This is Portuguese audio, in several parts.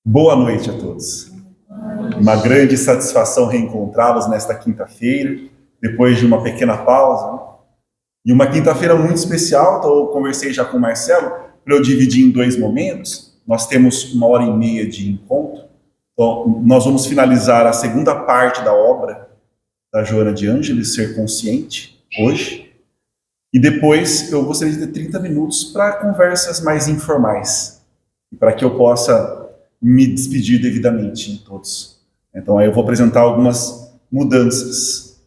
Boa noite a todos. Uma grande satisfação reencontrá-los nesta quinta-feira, depois de uma pequena pausa, né? E uma quinta-feira muito especial, então eu conversei já com o Marcelo, para eu dividir em dois momentos. Nós temos 1h30 de encontro, então nós vamos finalizar a segunda parte da obra da Joana de Ângeles, Ser Consciente, hoje. E depois eu gostaria de ter 30 minutos para conversas mais informais, para que eu possa me despedir devidamente de todos. Então aí eu vou apresentar algumas mudanças,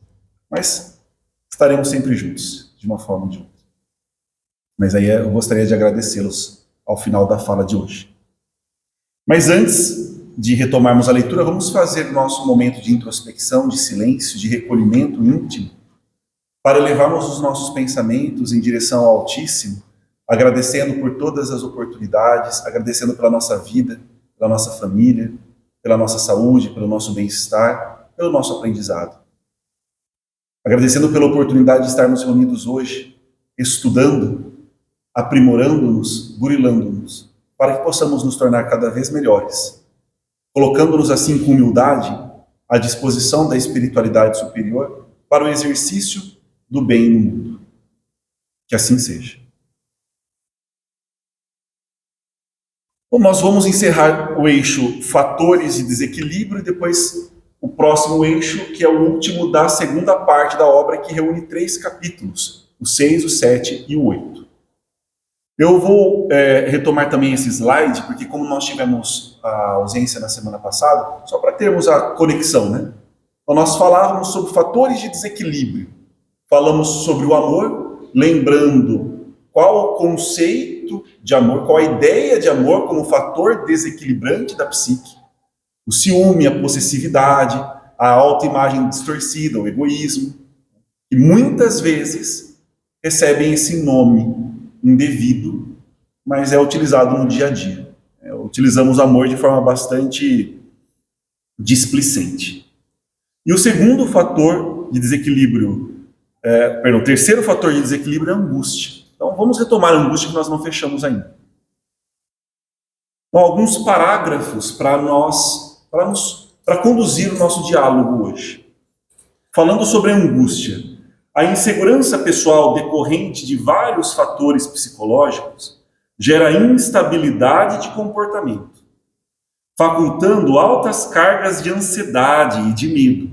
mas estaremos sempre juntos, de uma forma ou de outra. Mas aí eu gostaria de agradecê-los ao final da fala de hoje. Mas antes de retomarmos a leitura, vamos fazer nosso momento de introspecção, de silêncio, de recolhimento íntimo, para levarmos os nossos pensamentos em direção ao Altíssimo, agradecendo por todas as oportunidades, agradecendo pela nossa vida, pela nossa família, pela nossa saúde, pelo nosso bem-estar, pelo nosso aprendizado. Agradecendo pela oportunidade de estarmos reunidos hoje, estudando, aprimorando-nos, burilando-nos, para que possamos nos tornar cada vez melhores, colocando-nos assim com humildade à disposição da espiritualidade superior para o exercício do bem no mundo. Que assim seja. Bom, nós vamos encerrar o eixo fatores de desequilíbrio e depois o próximo eixo, que é o último da segunda parte da obra, que reúne 3 capítulos, o 6, o 7 e o 8. Eu vou retomar também esse slide, porque como nós tivemos a ausência na semana passada, só para termos a conexão, né? Então nós falávamos sobre fatores de desequilíbrio, falamos sobre o amor, lembrando qual o conceito de amor, qual a ideia de amor como fator desequilibrante da psique, o ciúme, a possessividade, a autoimagem distorcida, o egoísmo, e muitas vezes recebem esse nome indevido, mas é utilizado no dia a dia. Utilizamos o amor de forma bastante displicente. E o segundo fator de desequilíbrio, o terceiro fator de desequilíbrio é a angústia. Então vamos retomar a angústia que nós não fechamos ainda. Então, alguns parágrafos para conduzir o nosso diálogo hoje. Falando sobre a angústia. A insegurança pessoal decorrente de vários fatores psicológicos gera instabilidade de comportamento, facultando altas cargas de ansiedade e de medo.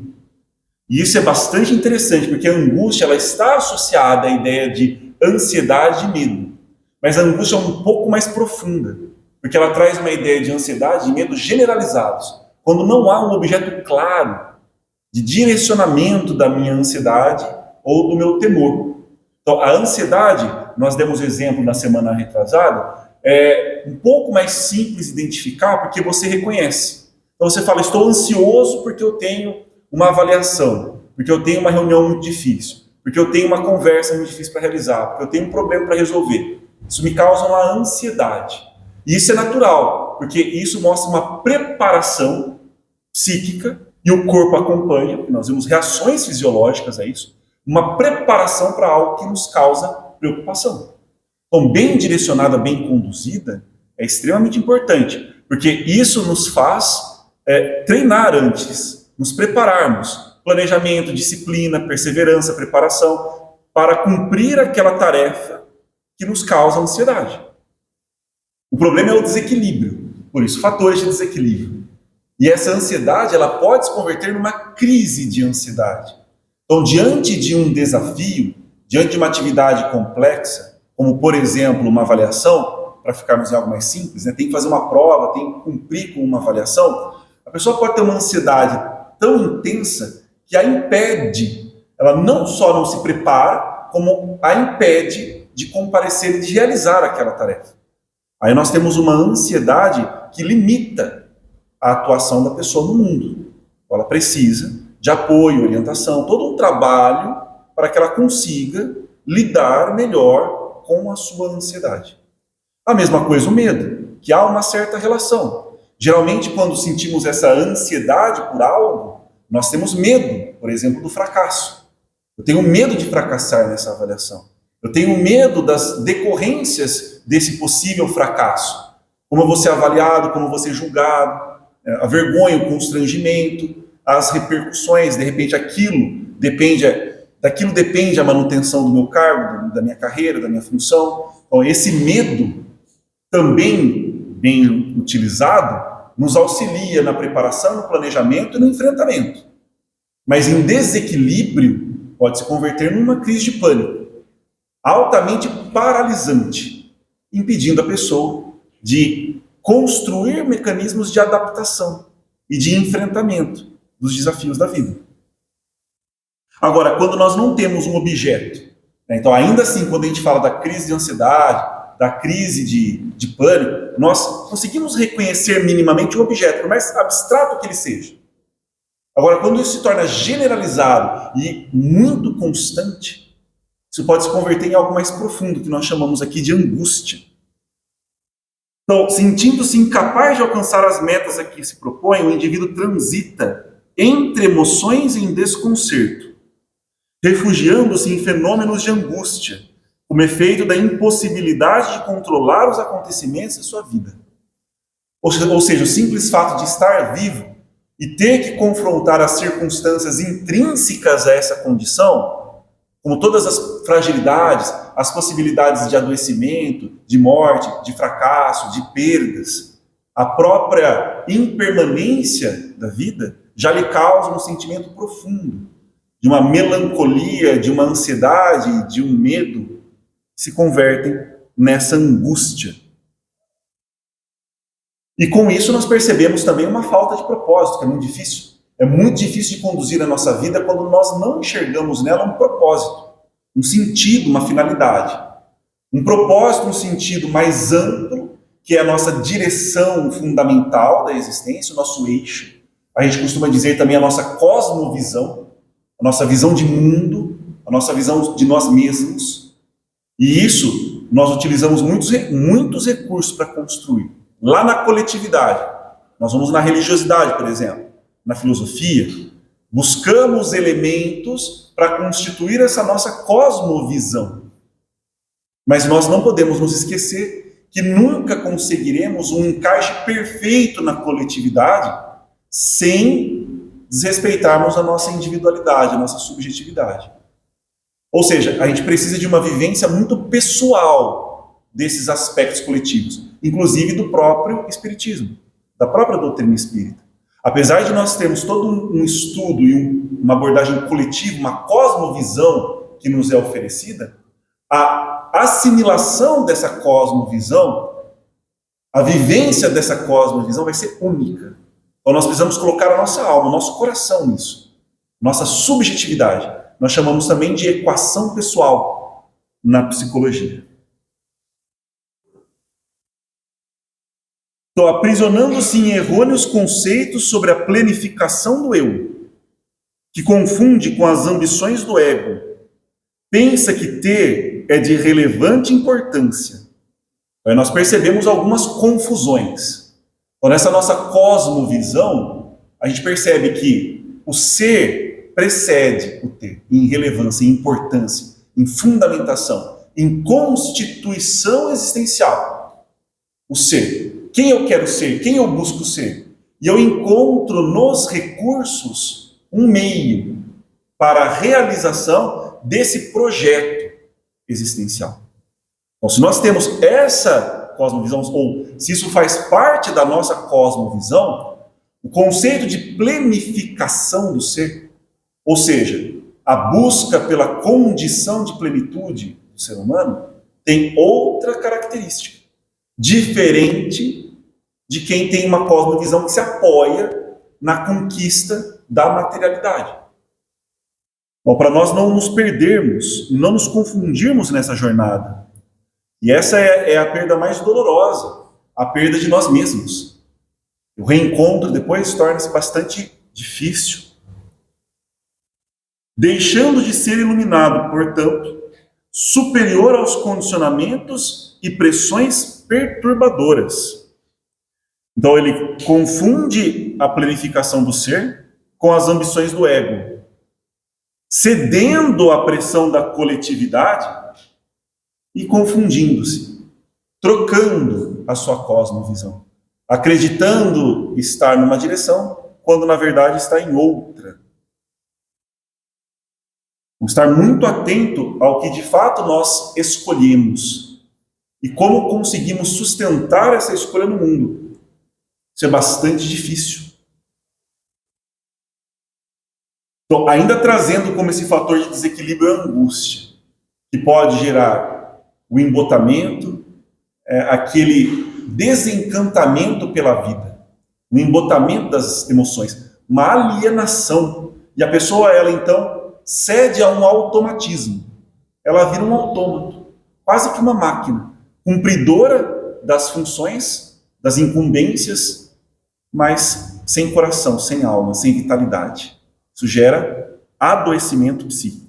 E isso é bastante interessante, porque a angústia ela está associada à ideia de ansiedade e medo. Mas a angústia é um pouco mais profunda, porque ela traz uma ideia de ansiedade e medo generalizados, quando não há um objeto claro de direcionamento da minha ansiedade ou do meu temor. Então, a ansiedade, nós demos exemplo na semana retrasada, é um pouco mais simples de identificar, porque você reconhece. Então você fala, estou ansioso porque eu tenho uma avaliação, porque eu tenho uma reunião muito difícil, porque eu tenho uma conversa muito difícil para realizar, porque eu tenho um problema para resolver. Isso me causa uma ansiedade. E isso é natural, porque isso mostra uma preparação psíquica, e o corpo acompanha, nós vemos reações fisiológicas a isso, uma preparação para algo que nos causa preocupação. Então, bem direcionada, bem conduzida, é extremamente importante, porque isso nos faz treinar antes, nos prepararmos. Planejamento, disciplina, perseverança, preparação, para cumprir aquela tarefa que nos causa ansiedade. O problema é o desequilíbrio, por isso, fatores de desequilíbrio. E essa ansiedade, ela pode se converter numa crise de ansiedade. Então, diante de um desafio, diante de uma atividade complexa, como, por exemplo, uma avaliação, para ficarmos em algo mais simples, né? Tem que fazer uma prova, tem que cumprir com uma avaliação, a pessoa pode ter uma ansiedade tão intensa que a impede, ela não só não se prepara, como a impede de comparecer e de realizar aquela tarefa. Aí nós temos uma ansiedade que limita a atuação da pessoa no mundo. Ela precisa de apoio, orientação, todo um trabalho para que ela consiga lidar melhor com a sua ansiedade. A mesma coisa o medo, que há uma certa relação. Geralmente, quando sentimos essa ansiedade por algo, nós temos medo, por exemplo, do fracasso. Eu tenho medo de fracassar nessa avaliação. Eu tenho medo das decorrências desse possível fracasso. como eu vou ser avaliado, como eu vou ser julgado, a vergonha, o constrangimento, as repercussões, de repente daquilo depende a manutenção do meu cargo, da minha carreira, da minha função. Então, esse medo, também bem utilizado, nos auxilia na preparação, no planejamento e no enfrentamento. Mas em desequilíbrio, pode se converter numa crise de pânico, altamente paralisante, impedindo a pessoa de construir mecanismos de adaptação e de enfrentamento dos desafios da vida. Agora, quando nós não temos um objeto, né, então ainda assim, quando a gente fala da crise de ansiedade, da crise de pânico, nós conseguimos reconhecer minimamente o objeto, por mais abstrato que ele seja. Agora, quando isso se torna generalizado e muito constante, isso pode se converter em algo mais profundo, que nós chamamos aqui de angústia. Então, sentindo-se incapaz de alcançar as metas a que se propõe, o indivíduo transita entre emoções em desconcerto, refugiando-se em fenômenos de angústia, como efeito da impossibilidade de controlar os acontecimentos de sua vida. Ou seja, o simples fato de estar vivo e ter que confrontar as circunstâncias intrínsecas a essa condição, como todas as fragilidades, as possibilidades de adoecimento, de morte, de fracasso, de perdas, a própria impermanência da vida, já lhe causa um sentimento profundo, de uma melancolia, de uma ansiedade, de um medo, que se convertem nessa angústia. E com isso nós percebemos também uma falta de propósito, que é muito difícil. É muito difícil de conduzir a nossa vida quando nós não enxergamos nela um propósito, um sentido, uma finalidade. Um propósito, um sentido mais amplo, que é a nossa direção fundamental da existência, o nosso eixo. A gente costuma dizer também a nossa cosmovisão, a nossa visão de mundo, a nossa visão de nós mesmos. E isso nós utilizamos muitos recursos para construir. Lá na coletividade, nós vamos na religiosidade, por exemplo, na filosofia, buscamos elementos para constituir essa nossa cosmovisão. Mas nós não podemos nos esquecer que nunca conseguiremos um encaixe perfeito na coletividade sem desrespeitarmos a nossa individualidade, a nossa subjetividade. Ou seja, a gente precisa de uma vivência muito pessoal desses aspectos coletivos, inclusive do próprio espiritismo, da própria doutrina espírita. Apesar de nós termos todo um estudo e uma abordagem coletiva, uma cosmovisão que nos é oferecida, a assimilação dessa cosmovisão, a vivência dessa cosmovisão vai ser única. Então nós precisamos colocar a nossa alma, o nosso coração nisso, nossa subjetividade. Nós chamamos também de equação pessoal na psicologia. Então, aprisionando-se em errôneos conceitos sobre a planificação do eu, que confunde com as ambições do ego, pensa que ter é de relevante importância. Aí nós percebemos algumas confusões. Então, nessa nossa cosmovisão, a gente percebe que o ser precede o ter, em relevância, em importância, em fundamentação, em constituição existencial. O ser. Quem eu quero ser? Quem eu busco ser? E eu encontro nos recursos um meio para a realização desse projeto existencial. Então, se nós temos essa cosmovisão, ou se isso faz parte da nossa cosmovisão, o conceito de planificação do ser, ou seja, a busca pela condição de plenitude do ser humano, tem outra característica, diferente de quem tem uma cosmovisão que se apoia na conquista da materialidade. Bom, para nós não nos perdermos, não nos confundirmos nessa jornada. E essa é a perda mais dolorosa, a perda de nós mesmos. O reencontro depois torna-se bastante difícil. Deixando de ser iluminado, portanto, superior aos condicionamentos e pressões perturbadoras. Então ele confunde a planificação do ser com as ambições do ego, cedendo à pressão da coletividade e confundindo-se. trocando a sua cosmovisão, acreditando estar numa direção, quando na verdade está em outra. Vamos estar muito atento ao que de fato nós escolhemos e como conseguimos sustentar essa escolha no mundo. Isso é bastante difícil. Então, ainda trazendo como esse fator de desequilíbrio a angústia, que pode gerar o embotamento, aquele desencantamento pela vida, o embotamento das emoções, uma alienação. E a pessoa, ela então, cede a um automatismo. Ela vira um autômato, quase que uma máquina, cumpridora das funções, das incumbências, mas sem coração, sem alma, sem vitalidade. Isso gera adoecimento psíquico.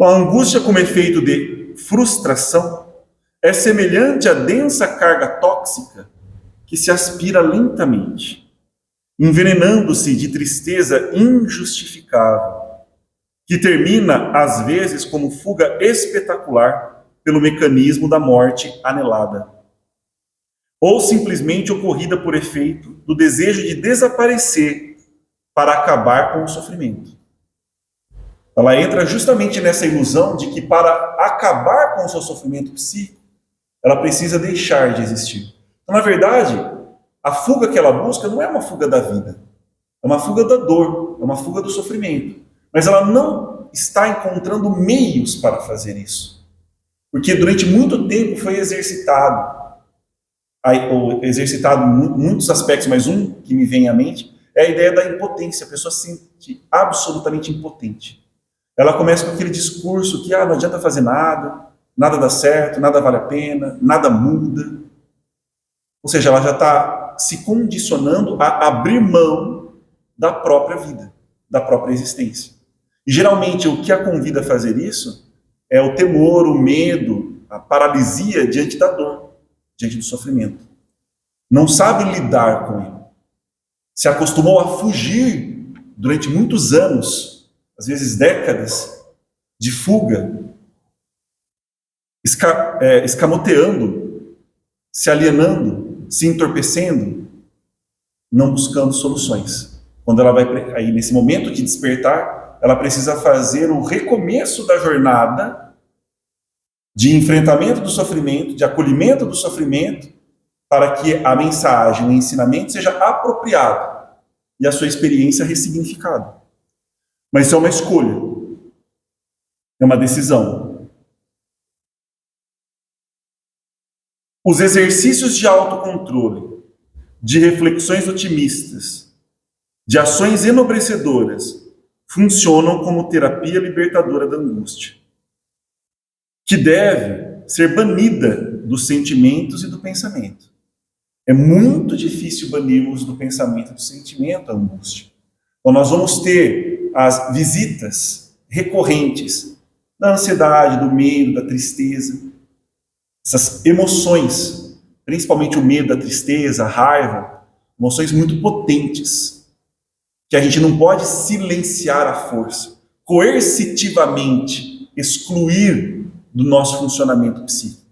A angústia como efeito de frustração é semelhante à densa carga tóxica que se aspira lentamente, envenenando-se de tristeza injustificável, que termina, às vezes, como fuga espetacular pelo mecanismo da morte anelada, ou simplesmente ocorrida por efeito do desejo de desaparecer para acabar com o sofrimento. Ela entra justamente nessa ilusão de que para acabar com o seu sofrimento psíquico, ela precisa deixar de existir. Então, na verdade, a fuga que ela busca não é uma fuga da vida, é uma fuga da dor, é uma fuga do sofrimento. Mas ela não está encontrando meios para fazer isso. Porque durante muito tempo foi exercitado muitos aspectos, mas um que me vem à mente é a ideia da impotência. A pessoa se sente absolutamente impotente. Ela começa com aquele discurso que não adianta fazer nada, nada dá certo, nada vale a pena, nada muda. Ou seja, ela já está se condicionando a abrir mão da própria vida, da própria existência. E geralmente o que a convida a fazer isso é o temor, o medo, a paralisia diante da dor, diante do sofrimento. Não sabe lidar com ele. Se acostumou a fugir durante muitos anos, às vezes décadas, de fuga, escamoteando, se alienando, se entorpecendo, não buscando soluções. Quando ela vai, aí nesse momento de despertar, ela precisa fazer o recomeço da jornada de enfrentamento do sofrimento, de acolhimento do sofrimento, para que a mensagem, o ensinamento seja apropriado e a sua experiência ressignificada. Mas isso é uma escolha, é uma decisão. Os exercícios de autocontrole, de reflexões otimistas, de ações enobrecedoras, funcionam como terapia libertadora da angústia, que deve ser banida dos sentimentos e do pensamento. É muito difícil banirmos do pensamento e do sentimento a angústia. Então nós vamos ter as visitas recorrentes da ansiedade, do medo, da tristeza, essas emoções, principalmente o medo, a tristeza, a raiva, emoções muito potentes, que a gente não pode silenciar à força, coercitivamente excluir do nosso funcionamento psíquico.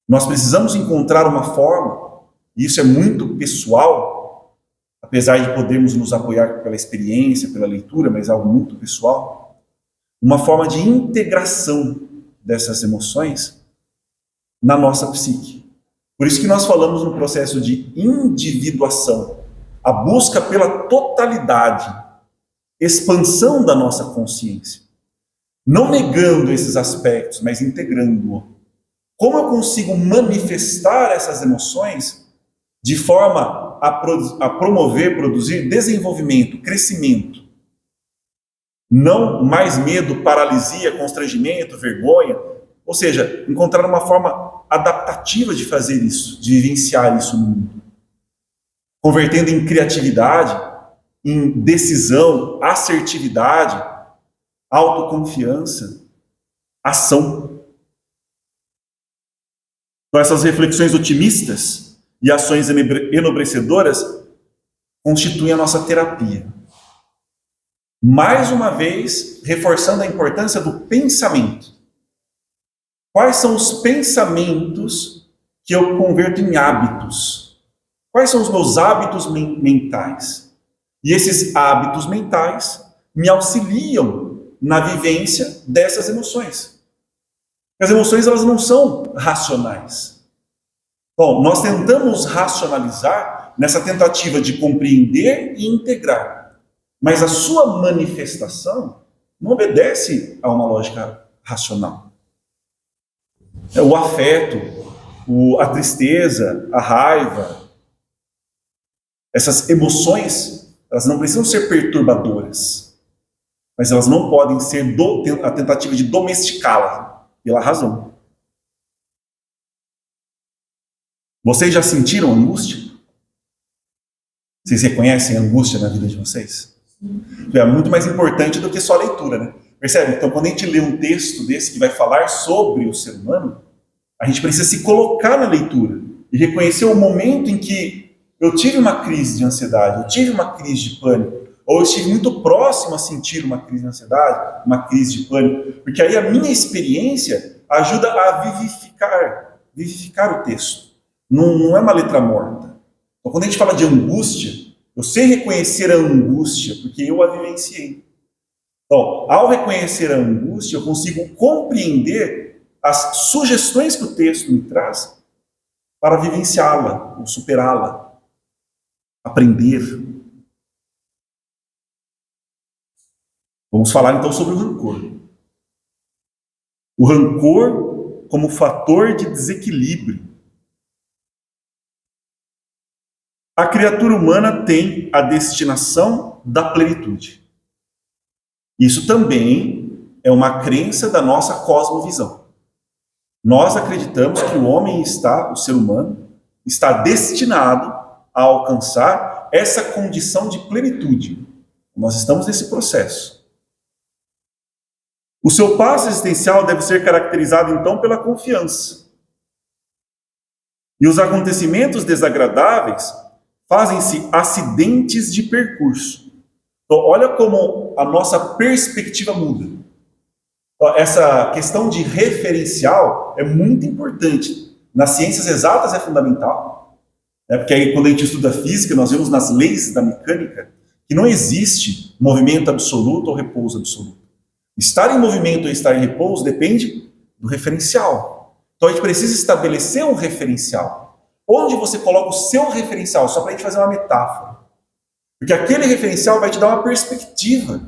Nós precisamos encontrar uma forma, e isso é muito pessoal, apesar de podermos nos apoiar pela experiência, pela leitura, mas é algo muito pessoal, uma forma de integração dessas emoções na nossa psique. Por isso que nós falamos no processo de individuação, a busca pela totalidade, expansão da nossa consciência. Não negando esses aspectos, mas integrando-o. Como eu consigo manifestar essas emoções de forma a promover, produzir desenvolvimento, crescimento? Não mais medo, paralisia, constrangimento, vergonha. Ou seja, encontrar uma forma adaptativa de fazer isso, de vivenciar isso no mundo. Convertendo em criatividade, em decisão, assertividade, autoconfiança, ação. Então, essas reflexões otimistas e ações enobrecedoras constituem a nossa terapia. Mais uma vez, reforçando a importância do pensamento. Quais são os pensamentos que eu converto em hábitos? Quais são os meus hábitos mentais? E esses hábitos mentais me auxiliam na vivência dessas emoções. As emoções, elas não são racionais. Bom, nós tentamos racionalizar nessa tentativa de compreender e integrar. Mas a sua manifestação não obedece a uma lógica racional. O afeto, a tristeza, a raiva, essas emoções, elas não precisam ser perturbadoras, mas elas não podem ser a tentativa de domesticá-la pela razão. Vocês já sentiram angústia? Vocês reconhecem a angústia na vida de vocês? É muito mais importante do que só a leitura, né? Percebe? Então, quando a gente lê um texto desse que vai falar sobre o ser humano, a gente precisa se colocar na leitura e reconhecer o momento em que eu tive uma crise de ansiedade, eu tive uma crise de pânico, ou eu estive muito próximo a sentir uma crise de ansiedade, uma crise de pânico, porque aí a minha experiência ajuda a vivificar o texto. Não é uma letra morta. Então, quando a gente fala de angústia, eu sei reconhecer a angústia, porque eu a vivenciei. Então, ao reconhecer a angústia, eu consigo compreender as sugestões que o texto me traz para vivenciá-la, ou superá-la, aprender. Vamos falar então sobre o rancor. O rancor como fator de desequilíbrio. A criatura humana tem a destinação da plenitude. Isso também é uma crença da nossa cosmovisão. Nós acreditamos que o ser humano, está destinado a alcançar essa condição de plenitude. Nós estamos nesse processo. O seu passo existencial deve ser caracterizado, então, pela confiança. E os acontecimentos desagradáveis fazem-se acidentes de percurso. Então, olha como a nossa perspectiva muda. Então, essa questão de referencial é muito importante. Nas ciências exatas é fundamental, né? Porque aí, quando a gente estuda física, nós vemos nas leis da mecânica que não existe movimento absoluto ou repouso absoluto. Estar em movimento ou estar em repouso depende do referencial. Então, a gente precisa estabelecer um referencial. Onde você coloca o seu referencial? Só para a gente fazer uma metáfora. Porque aquele referencial vai te dar uma perspectiva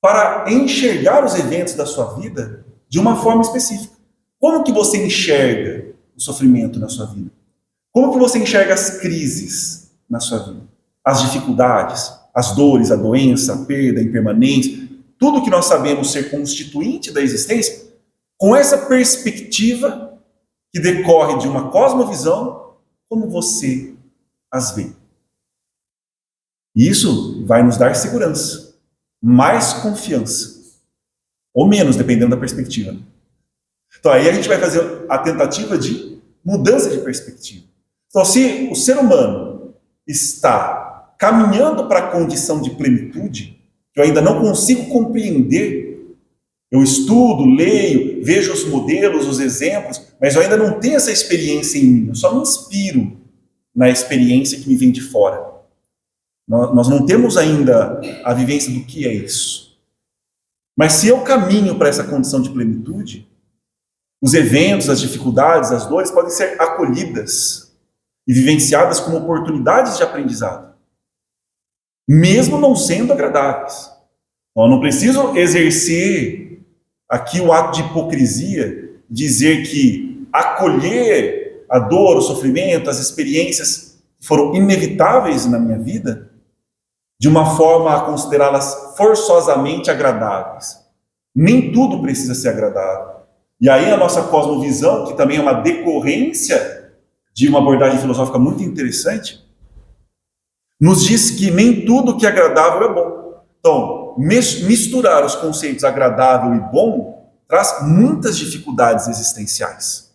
para enxergar os eventos da sua vida de uma forma específica. Como que você enxerga o sofrimento na sua vida? Como que você enxerga as crises na sua vida? As dificuldades, as dores, a doença, a perda, a impermanência, tudo que nós sabemos ser constituinte da existência, com essa perspectiva que decorre de uma cosmovisão, como você as vê. Isso vai nos dar segurança, mais confiança, ou menos, dependendo da perspectiva. Então aí a gente vai fazer a tentativa de mudança de perspectiva. Então, se o ser humano está caminhando para a condição de plenitude, que eu ainda não consigo compreender, eu estudo, leio, vejo os modelos, os exemplos, mas eu ainda não tenho essa experiência em mim. Eu só me inspiro na experiência que me vem de fora. Nós não temos ainda a vivência do que é isso. Mas se eu caminho para essa condição de plenitude, os eventos, as dificuldades, as dores podem ser acolhidas e vivenciadas como oportunidades de aprendizado, mesmo não sendo agradáveis. Então, eu não preciso exercer aqui o ato de hipocrisia, dizer que acolher a dor, o sofrimento, as experiências que foram inevitáveis na minha vida, de uma forma a considerá-las forçosamente agradáveis. Nem tudo precisa ser agradável. E aí a nossa cosmovisão, que também é uma decorrência de uma abordagem filosófica muito interessante, nos diz que nem tudo que é agradável é bom. Então, misturar os conceitos agradável e bom traz muitas dificuldades existenciais.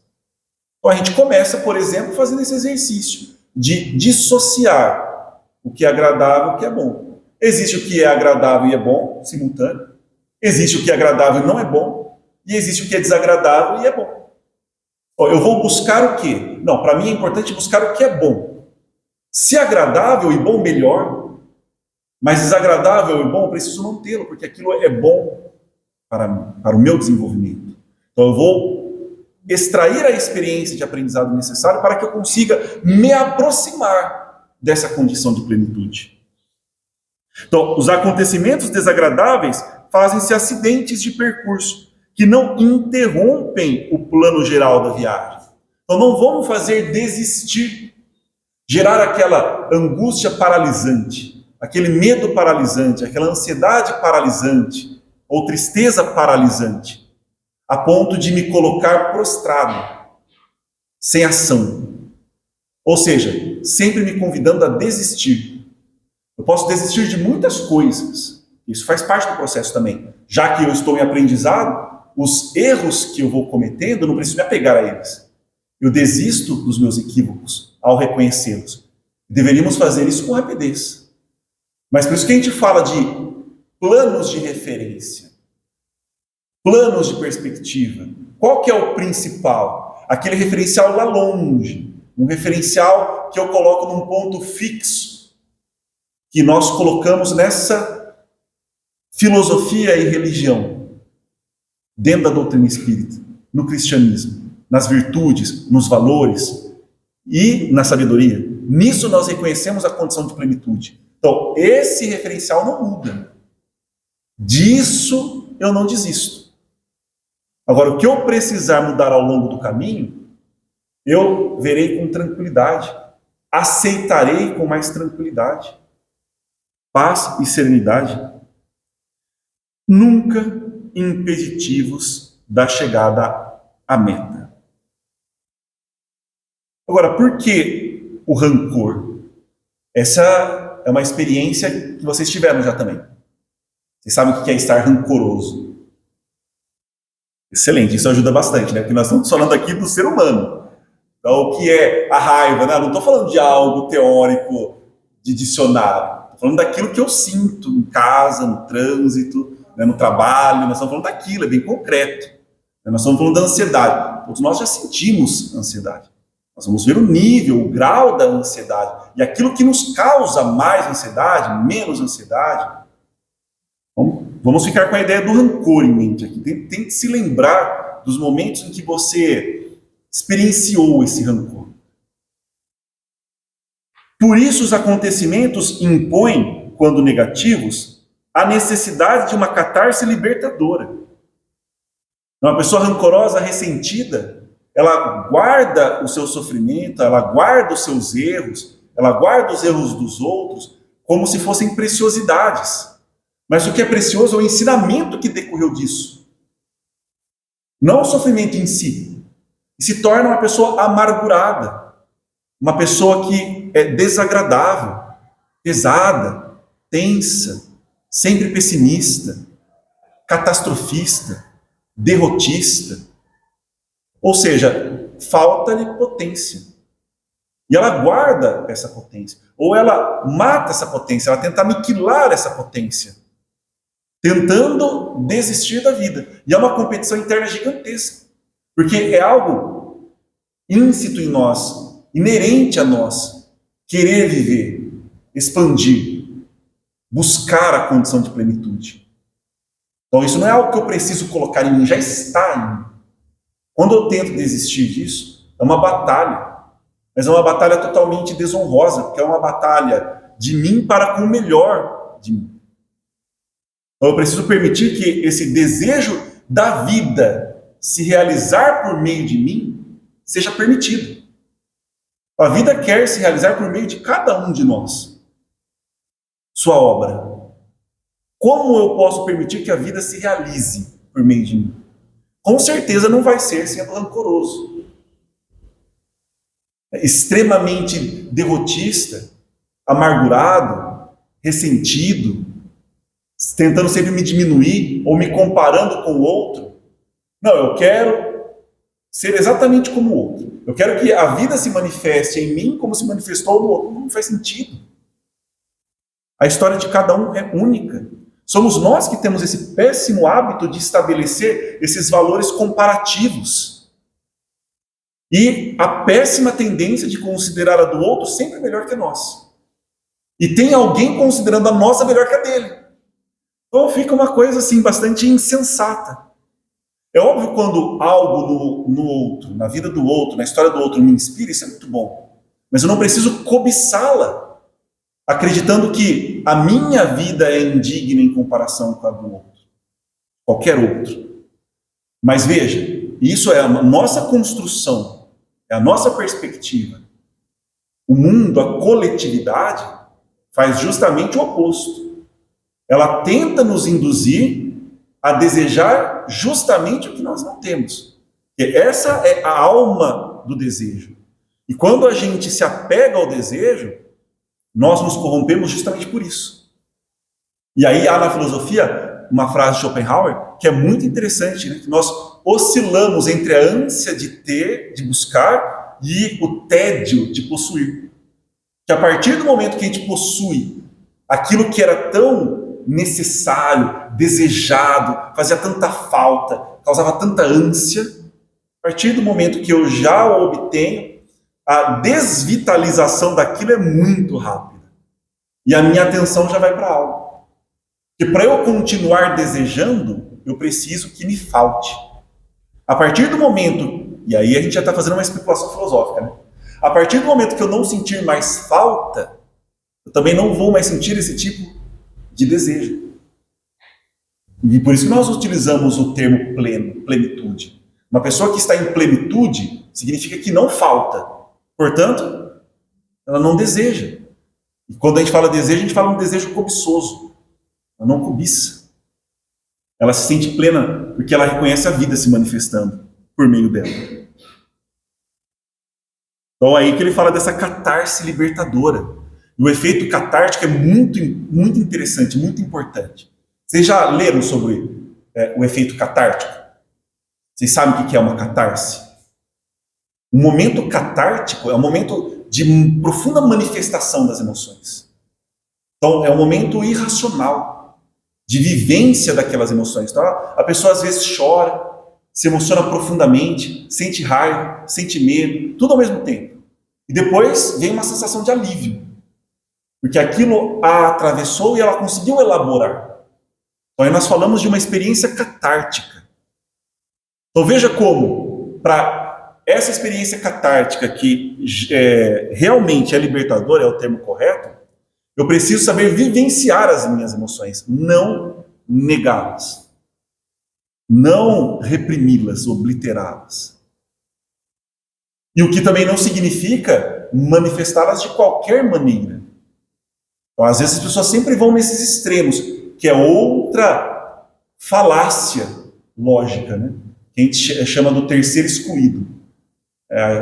Então a gente começa, por exemplo, fazendo esse exercício de dissociar o que é agradável e o que é bom. Existe o que é agradável e é bom, simultâneo. Existe o que é agradável e não é bom. e existe o que é desagradável e é bom. Eu vou buscar o quê? Não, para mim é importante buscar o que é bom. Se agradável e bom, melhor. Mas desagradável e bom, eu preciso não tê-lo, porque aquilo é bom para mim, para o meu desenvolvimento. Então eu vou extrair a experiência de aprendizado necessário para que eu consiga me aproximar dessa condição de plenitude. Então, os acontecimentos desagradáveis fazem-se acidentes de percurso, que não interrompem o plano geral da viagem. Então não vamos fazer desistir, gerar aquela angústia paralisante, aquele medo paralisante, aquela ansiedade paralisante, ou tristeza paralisante, a ponto de me colocar prostrado, sem ação. Ou seja, sempre me convidando a desistir. Eu posso desistir de muitas coisas, isso faz parte do processo também. Já que eu estou em aprendizado, os erros que eu vou cometendo, eu não preciso me apegar a eles. Eu desisto dos meus equívocos ao reconhecê-los. Deveríamos fazer isso com rapidez. Mas por isso que a gente fala de planos de referência, planos de perspectiva. Qual que é o principal? Aquele referencial lá longe, um referencial que eu coloco num ponto fixo, que nós colocamos nessa filosofia e religião, dentro da doutrina espírita, no cristianismo, nas virtudes, nos valores e na sabedoria. Nisso nós reconhecemos a condição de plenitude. Então, esse referencial não muda. Disso eu não desisto. Agora, o que eu precisar mudar ao longo do caminho, eu verei com tranquilidade, aceitarei com mais tranquilidade, paz e serenidade. Nunca impeditivos da chegada à meta. Agora, por que o rancor? Essa é uma experiência que vocês tiveram já também. Vocês sabem o que é estar rancoroso. Excelente, isso ajuda bastante, né? Porque nós estamos falando aqui do ser humano. Então, o que é a raiva? Né? Não estou falando de algo teórico, de dicionário. Estou falando daquilo que eu sinto em casa, no trânsito, no trabalho. Nós estamos falando daquilo, é bem concreto. Nós estamos falando da ansiedade. Todos nós já sentimos ansiedade. Nós vamos ver o nível, o grau da ansiedade. E aquilo que nos causa mais ansiedade, menos ansiedade. Vamos ficar com a ideia do rancor em mente aqui. Tente se lembrar dos momentos em que você experienciou esse rancor. Por isso os acontecimentos impõem, quando negativos, a necessidade de uma catarse libertadora. Uma pessoa rancorosa, ressentida, ela guarda o seu sofrimento, ela guarda os seus erros, ela guarda os erros dos outros como se fossem preciosidades. Mas o que é precioso é o ensinamento que decorreu disso. Não o sofrimento em si. E se torna uma pessoa amargurada, uma pessoa que é desagradável, pesada, tensa, sempre pessimista, catastrofista, derrotista. Ou seja, falta-lhe potência. E ela guarda essa potência. Ou ela mata essa potência, ela tenta aniquilar essa potência, tentando desistir da vida. E é uma competição interna gigantesca. Porque é algo íncito em nós, inerente a nós, querer viver, expandir, buscar a condição de plenitude. Então isso não é algo que eu preciso colocar em mim, já está em mim. Quando eu tento desistir disso, é uma batalha. Mas é uma batalha totalmente desonrosa, porque é uma batalha de mim para com o melhor de mim. Então eu preciso permitir que esse desejo da vida se realizar por meio de mim seja permitido. A vida quer se realizar por meio de cada um de nós. Sua obra. Como eu posso permitir que a vida se realize por meio de mim? Com certeza não vai ser sendo rancoroso, extremamente derrotista, amargurado, ressentido, tentando sempre me diminuir ou me comparando com o outro. Não, eu quero ser exatamente como o outro. Eu quero que a vida se manifeste em mim como se manifestou no outro. Não faz sentido. A história de cada um é única. Somos nós que temos esse péssimo hábito de estabelecer esses valores comparativos. E a péssima tendência de considerar a do outro sempre melhor que a nossa. E tem alguém considerando a nossa melhor que a dele. Então fica uma coisa assim bastante insensata. É óbvio quando algo no outro, na vida do outro, na história do outro me inspira, isso é muito bom. Mas eu não preciso cobiçá-la, acreditando que a minha vida é indigna em comparação com a do outro. Qualquer outro. Mas veja, isso é a nossa construção, é a nossa perspectiva. O mundo, a coletividade, faz justamente o oposto. Ela tenta nos induzir a desejar justamente o que nós não temos. Porque essa é a alma do desejo. E quando a gente se apega ao desejo, nós nos corrompemos justamente por isso. E aí há na filosofia uma frase de Schopenhauer que é muito interessante, né? Que nós oscilamos entre a ânsia de ter, de buscar, e o tédio de possuir. Que a partir do momento que a gente possui aquilo que era tão necessário, desejado, fazia tanta falta, causava tanta ânsia, a partir do momento que eu já o obtenho, a desvitalização daquilo é muito rápida. E a minha atenção já vai para algo. Porque para eu continuar desejando, eu preciso que me falte. A partir do momento, e aí a gente já está fazendo uma especulação filosófica, né? A partir do momento que eu não sentir mais falta, eu também não vou mais sentir esse tipo de desejo. E por isso que nós utilizamos o termo plenitude. Uma pessoa que está em plenitude significa que não falta. Portanto, ela não deseja. E quando a gente fala desejo, a gente fala um desejo cobiçoso. Ela não cobiça. Ela se sente plena porque ela reconhece a vida se manifestando por meio dela. Então aí que ele fala dessa catarse libertadora. E o efeito catártico é muito, muito interessante, muito importante. Vocês já leram sobre o efeito catártico? Vocês sabem o que é uma catarse? Um momento catártico é um momento de profunda manifestação das emoções. Então, é um momento irracional, de vivência daquelas emoções. Então, a pessoa às vezes chora, se emociona profundamente, sente raiva, sente medo, tudo ao mesmo tempo. E depois vem uma sensação de alívio, porque aquilo a atravessou e ela conseguiu elaborar. Então, aí nós falamos de uma experiência catártica. Então, veja como, para essa experiência catártica que realmente é libertadora, é o termo correto, eu preciso saber vivenciar as minhas emoções, não negá-las. Não reprimi-las, obliterá-las. E o que também não significa manifestá-las de qualquer maneira. Então, às vezes as pessoas sempre vão nesses extremos, que é outra falácia lógica, né? Que a gente chama do terceiro excluído.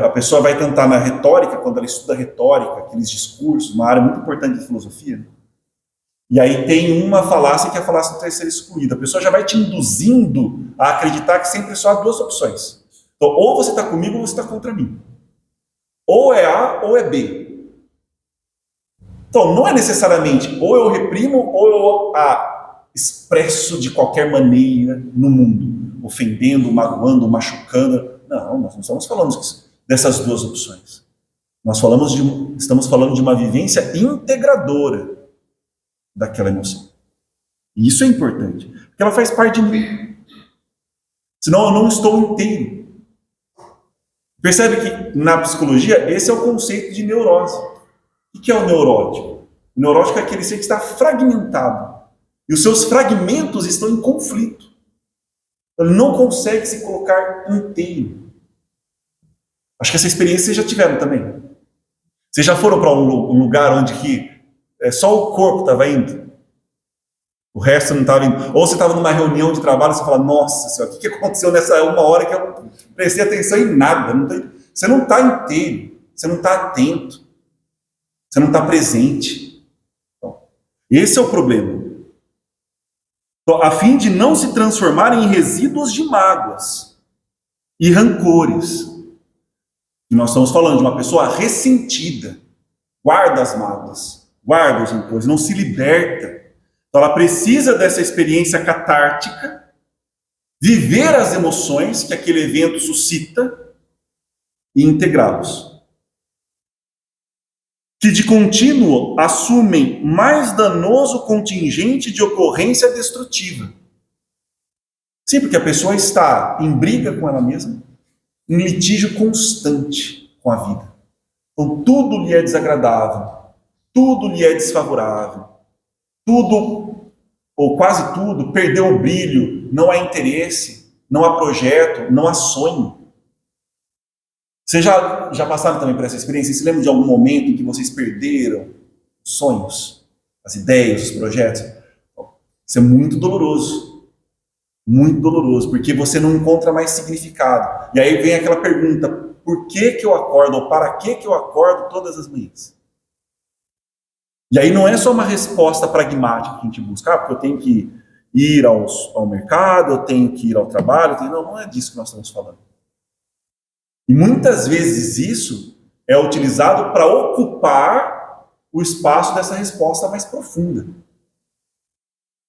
A pessoa vai tentar na retórica, quando ela estuda retórica, aqueles discursos, uma área muito importante de filosofia, né? E aí tem uma falácia que é a falácia do terceiro excluído. A pessoa já vai te induzindo a acreditar que sempre só há duas opções. Então, ou você está comigo ou você está contra mim. Ou é A ou é B. Então, não é necessariamente ou eu reprimo ou eu expresso de qualquer maneira no mundo, ofendendo, magoando, machucando. Não, nós não estamos falando dessas duas opções. Nós estamos falando de uma vivência integradora daquela emoção. E isso é importante, porque ela faz parte de mim. Senão eu não estou inteiro. Percebe que na psicologia esse é o conceito de neurose. O que é o neurótico? O neurótico é aquele ser que está fragmentado. E os seus fragmentos estão em conflito. Ele não consegue se colocar inteiro. Acho que essa experiência vocês já tiveram também. Vocês já foram para um lugar onde só o corpo estava indo? O resto não estava indo? Ou você estava numa reunião de trabalho e você fala, nossa senhora, o que aconteceu nessa uma hora que eu não prestei atenção em nada? Você não está inteiro, você não está atento, você não está presente. Então, esse é o problema. Então, a fim de não se transformar em resíduos de mágoas e rancores. E nós estamos falando de uma pessoa ressentida, guarda as mágoas, guarda os rancores, não se liberta. Então ela precisa dessa experiência catártica, viver as emoções que aquele evento suscita e integrá-los. Que de contínuo assumem mais danoso contingente de ocorrência destrutiva. Sim, porque a pessoa está em briga com ela mesma, em litígio constante com a vida. Então tudo lhe é desagradável, tudo lhe é desfavorável, tudo, ou quase tudo, perdeu o brilho, não há interesse, não há projeto, não há sonho. Vocês já passaram também por essa experiência? Vocês se lembram de algum momento em que vocês perderam os sonhos, as ideias, os projetos? Isso é muito doloroso, porque você não encontra mais significado. E aí vem aquela pergunta, por que eu acordo, ou para que eu acordo todas as manhãs? E aí não é só uma resposta pragmática que a gente busca, porque eu tenho que ir ao mercado, eu tenho que ir ao trabalho, não é disso que nós estamos falando. E muitas vezes isso é utilizado para ocupar o espaço dessa resposta mais profunda.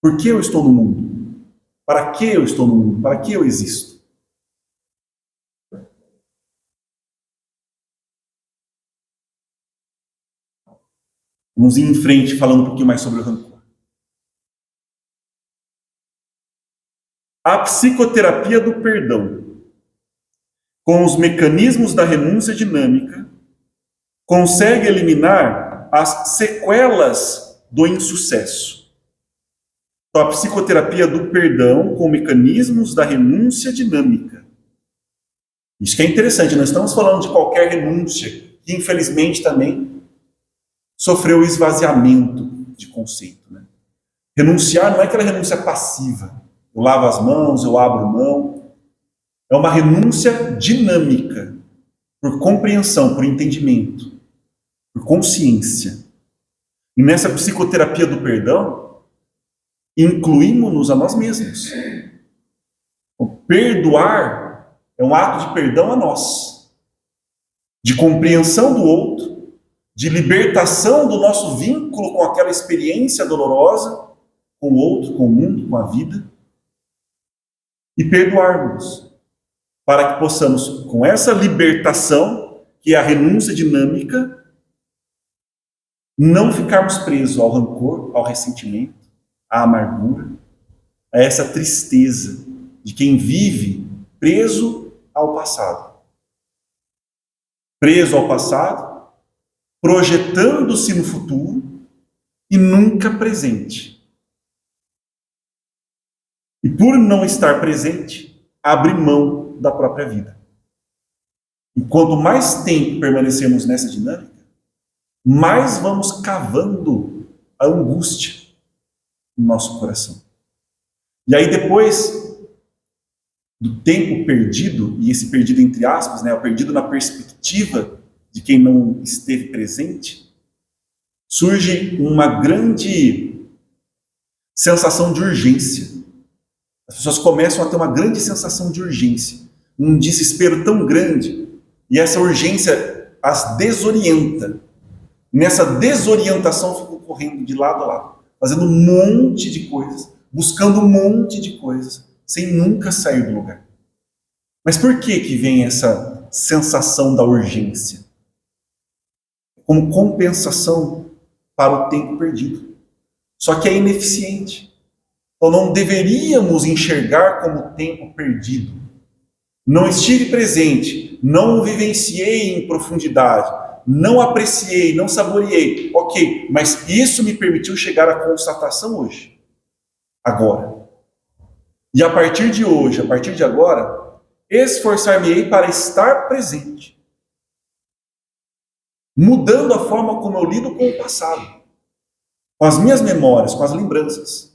Por que eu estou no mundo? Para que eu estou no mundo? Para que eu existo? Vamos ir em frente falando um pouquinho mais sobre o rancor. A psicoterapia do perdão, com os mecanismos da renúncia dinâmica, consegue eliminar as sequelas do insucesso. Então, a psicoterapia do perdão com mecanismos da renúncia dinâmica. Isso que é interessante, não estamos falando de qualquer renúncia, que infelizmente também sofreu o esvaziamento de conceito. Né? Renunciar não é aquela renúncia passiva. Eu lavo as mãos, eu abro mão. É uma renúncia dinâmica, por compreensão, por entendimento, por consciência. E nessa psicoterapia do perdão, incluímos-nos a nós mesmos. O perdoar é um ato de perdão a nós, de compreensão do outro, de libertação do nosso vínculo com aquela experiência dolorosa, com o outro, com o mundo, com a vida, e perdoarmos, para que possamos, com essa libertação, que é a renúncia dinâmica, não ficarmos presos ao rancor, ao ressentimento, à amargura, a essa tristeza de quem vive preso ao passado. Preso ao passado, projetando-se no futuro e nunca presente. E por não estar presente, abre mão da própria vida. E quanto mais tempo permanecemos nessa dinâmica, mais vamos cavando a angústia no nosso coração. E aí depois do tempo perdido, e esse perdido entre aspas, né, o perdido na perspectiva de quem não esteve presente, surge uma grande sensação de urgência. As pessoas começam a ter uma grande sensação de urgência, um desespero tão grande, e essa urgência as desorienta. Nessa desorientação ficam correndo de lado a lado, fazendo um monte de coisas, buscando um monte de coisas, sem nunca sair do lugar. Mas por que vem essa sensação da urgência? Como compensação para o tempo perdido. Só que é ineficiente. Então não deveríamos enxergar como tempo perdido. Não estive presente, não o vivenciei em profundidade, não apreciei, não saboreei. Ok, mas isso me permitiu chegar à constatação hoje, agora. E a partir de hoje, a partir de agora, esforçar-me-ei para estar presente. Mudando a forma como eu lido com o passado, com as minhas memórias, com as lembranças.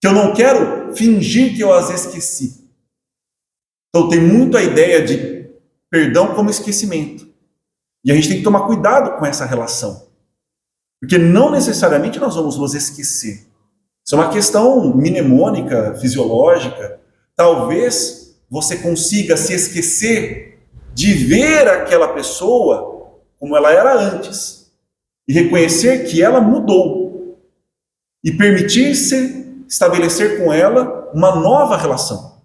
Que eu não quero fingir que eu as esqueci. Então tem muito a ideia de perdão como esquecimento. E a gente tem que tomar cuidado com essa relação. Porque não necessariamente nós vamos nos esquecer. Isso é uma questão mnemônica, fisiológica. Talvez você consiga se esquecer de ver aquela pessoa como ela era antes. E reconhecer que ela mudou. e permitir-se estabelecer com ela uma nova relação.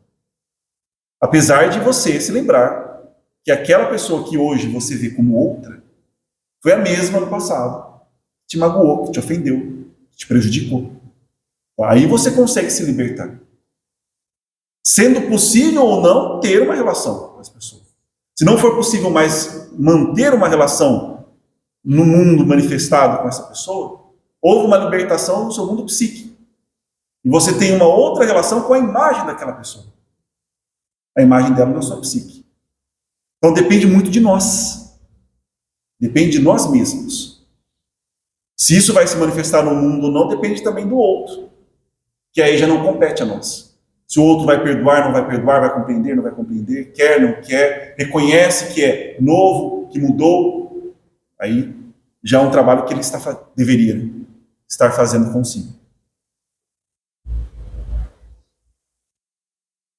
Apesar de você se lembrar que aquela pessoa que hoje você vê como outra foi a mesma no passado, que te magoou, que te ofendeu, que te prejudicou. Aí você consegue se libertar. Sendo possível ou não ter uma relação com as pessoas. Se não for possível mais manter uma relação no mundo manifestado com essa pessoa, houve uma libertação no seu mundo psíquico. E você tem uma outra relação com a imagem daquela pessoa. A imagem dela na sua psique. Então depende muito de nós. Depende de nós mesmos. Se isso vai se manifestar no mundo ou não, depende também do outro. Que aí já não compete a nós. Se o outro vai perdoar, não vai perdoar, vai compreender, não vai compreender, quer, não quer, reconhece que é novo, que mudou, aí já é um trabalho que ele deveria estar fazendo consigo.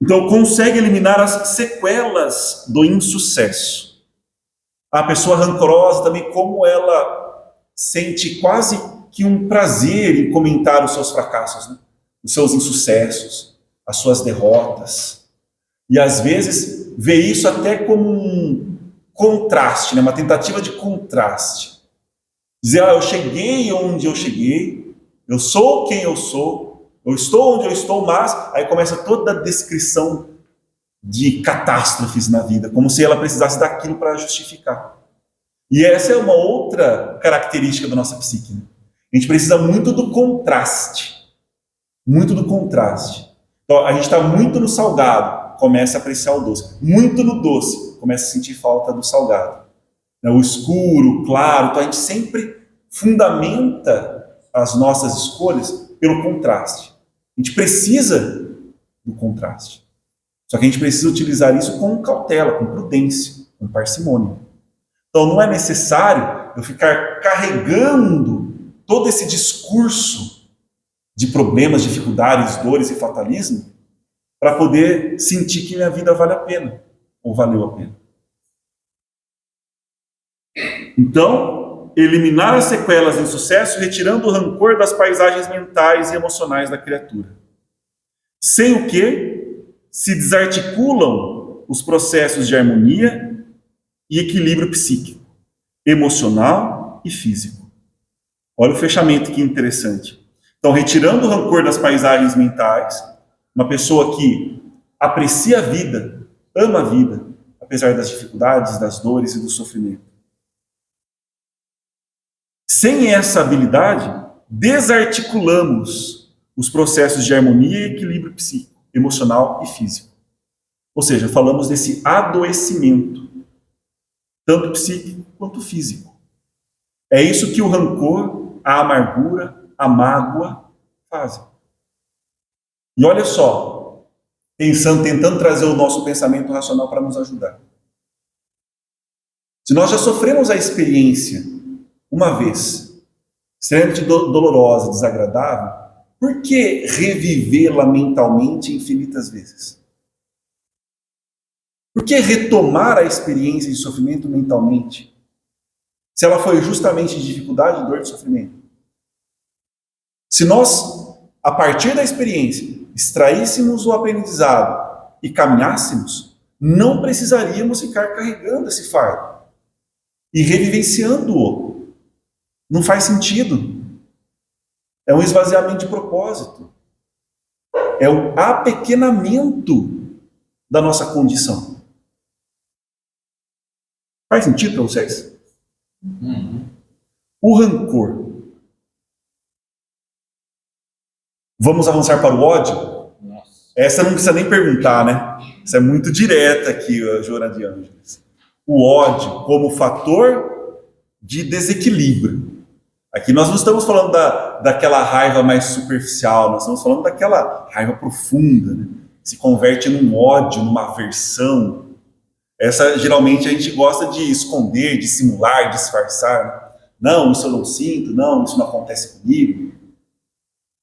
Então, consegue eliminar as sequelas do insucesso. A pessoa rancorosa também, como ela sente quase que um prazer em comentar os seus fracassos, né? Os seus insucessos, as suas derrotas. E às vezes vê isso até como um contraste, né? Uma tentativa de contraste. Dizer, eu cheguei onde eu cheguei, eu sou quem eu sou, eu estou onde eu estou, mas aí começa toda a descrição de catástrofes na vida, como se ela precisasse daquilo para justificar. E essa é uma outra característica da nossa psique, né? A gente precisa muito do contraste. Muito do contraste. Então, a gente está muito no salgado, começa a apreciar o doce. Muito no doce, começa a sentir falta do salgado. O escuro, claro. Então, a gente sempre fundamenta as nossas escolhas pelo contraste. A gente precisa do contraste. Só que a gente precisa utilizar isso com cautela, com prudência, com parcimônia. Então, não é necessário eu ficar carregando todo esse discurso de problemas, dificuldades, dores e fatalismo para poder sentir que minha vida vale a pena, ou valeu a pena. Então, eliminar as sequelas do insucesso, retirando o rancor das paisagens mentais e emocionais da criatura. Sem o que se desarticulam os processos de harmonia e equilíbrio psíquico, emocional e físico. Olha o fechamento que interessante. Então, retirando o rancor das paisagens mentais, uma pessoa que aprecia a vida, ama a vida, apesar das dificuldades, das dores e do sofrimento. Sem essa habilidade, desarticulamos os processos de harmonia e equilíbrio psíquico, emocional e físico. Ou seja, falamos desse adoecimento, tanto psíquico quanto físico. É isso que o rancor, a amargura, a mágoa fazem. E olha só, tentando trazer o nosso pensamento racional para nos ajudar. Se nós já sofremos a experiência uma vez, extremamente dolorosa, desagradável, por que revivê-la mentalmente infinitas vezes? Por que retomar a experiência de sofrimento mentalmente, se ela foi justamente de dificuldade, dor e sofrimento? Se nós, a partir da experiência, extraíssemos o aprendizado e caminhássemos, não precisaríamos ficar carregando esse fardo e revivenciando-o. Não faz sentido. É um esvaziamento de propósito. É um apequenamento da nossa condição. Faz sentido para vocês? O rancor. Vamos avançar para o ódio? Nossa. Essa não precisa nem perguntar, né? Isso é muito direta aqui, Joana de Ângeles. O ódio como fator de desequilíbrio. Aqui nós não estamos falando daquela raiva mais superficial, nós estamos falando daquela raiva profunda, né? Que se converte num ódio, numa aversão. Essa, geralmente, a gente gosta de esconder, de simular, disfarçar. Não, isso eu não sinto, não, isso não acontece comigo.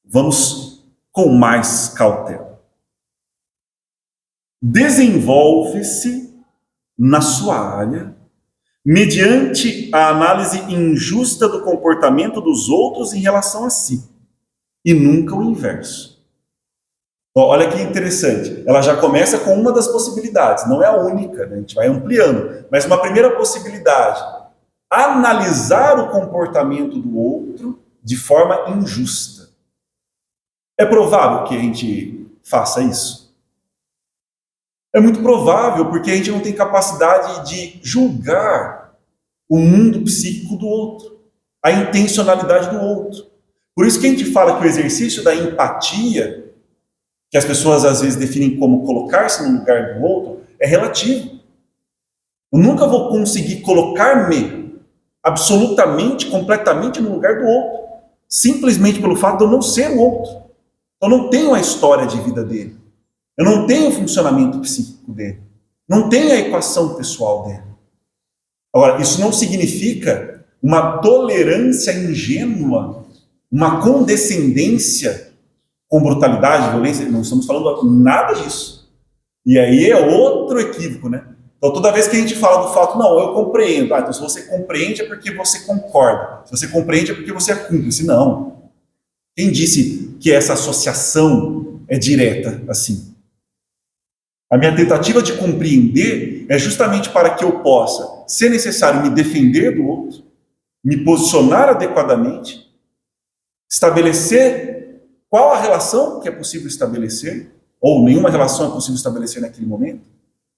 Vamos com mais cautela. Desenvolve-se na sua área mediante a análise injusta do comportamento dos outros em relação a si e nunca o inverso. Então, olha que interessante, ela já começa com uma das possibilidades, não é a única, né? A gente vai ampliando, mas uma primeira possibilidade, analisar o comportamento do outro de forma injusta. É provável que a gente faça isso? É muito provável, porque a gente não tem capacidade de julgar o mundo psíquico do outro, a intencionalidade do outro. Por isso que a gente fala que o exercício da empatia, que as pessoas às vezes definem como colocar-se no lugar do outro, é relativo. Eu nunca vou conseguir colocar-me absolutamente, completamente no lugar do outro, simplesmente pelo fato de eu não ser o outro. Eu não tenho a história de vida dele. Eu não tenho o funcionamento psíquico dele. Não tenho a equação pessoal dele. Agora, isso não significa uma tolerância ingênua, uma condescendência com brutalidade, violência. Não estamos falando nada disso. E aí é outro equívoco, né? Então, toda vez que a gente fala do fato, não, eu compreendo. Então, se você compreende é porque você concorda. Se você compreende é porque você é cúmplice. Não. Quem disse que essa associação é direta assim? A minha tentativa de compreender é justamente para que eu possa, se necessário, me defender do outro, me posicionar adequadamente, estabelecer qual a relação que é possível estabelecer, ou nenhuma relação é possível estabelecer naquele momento,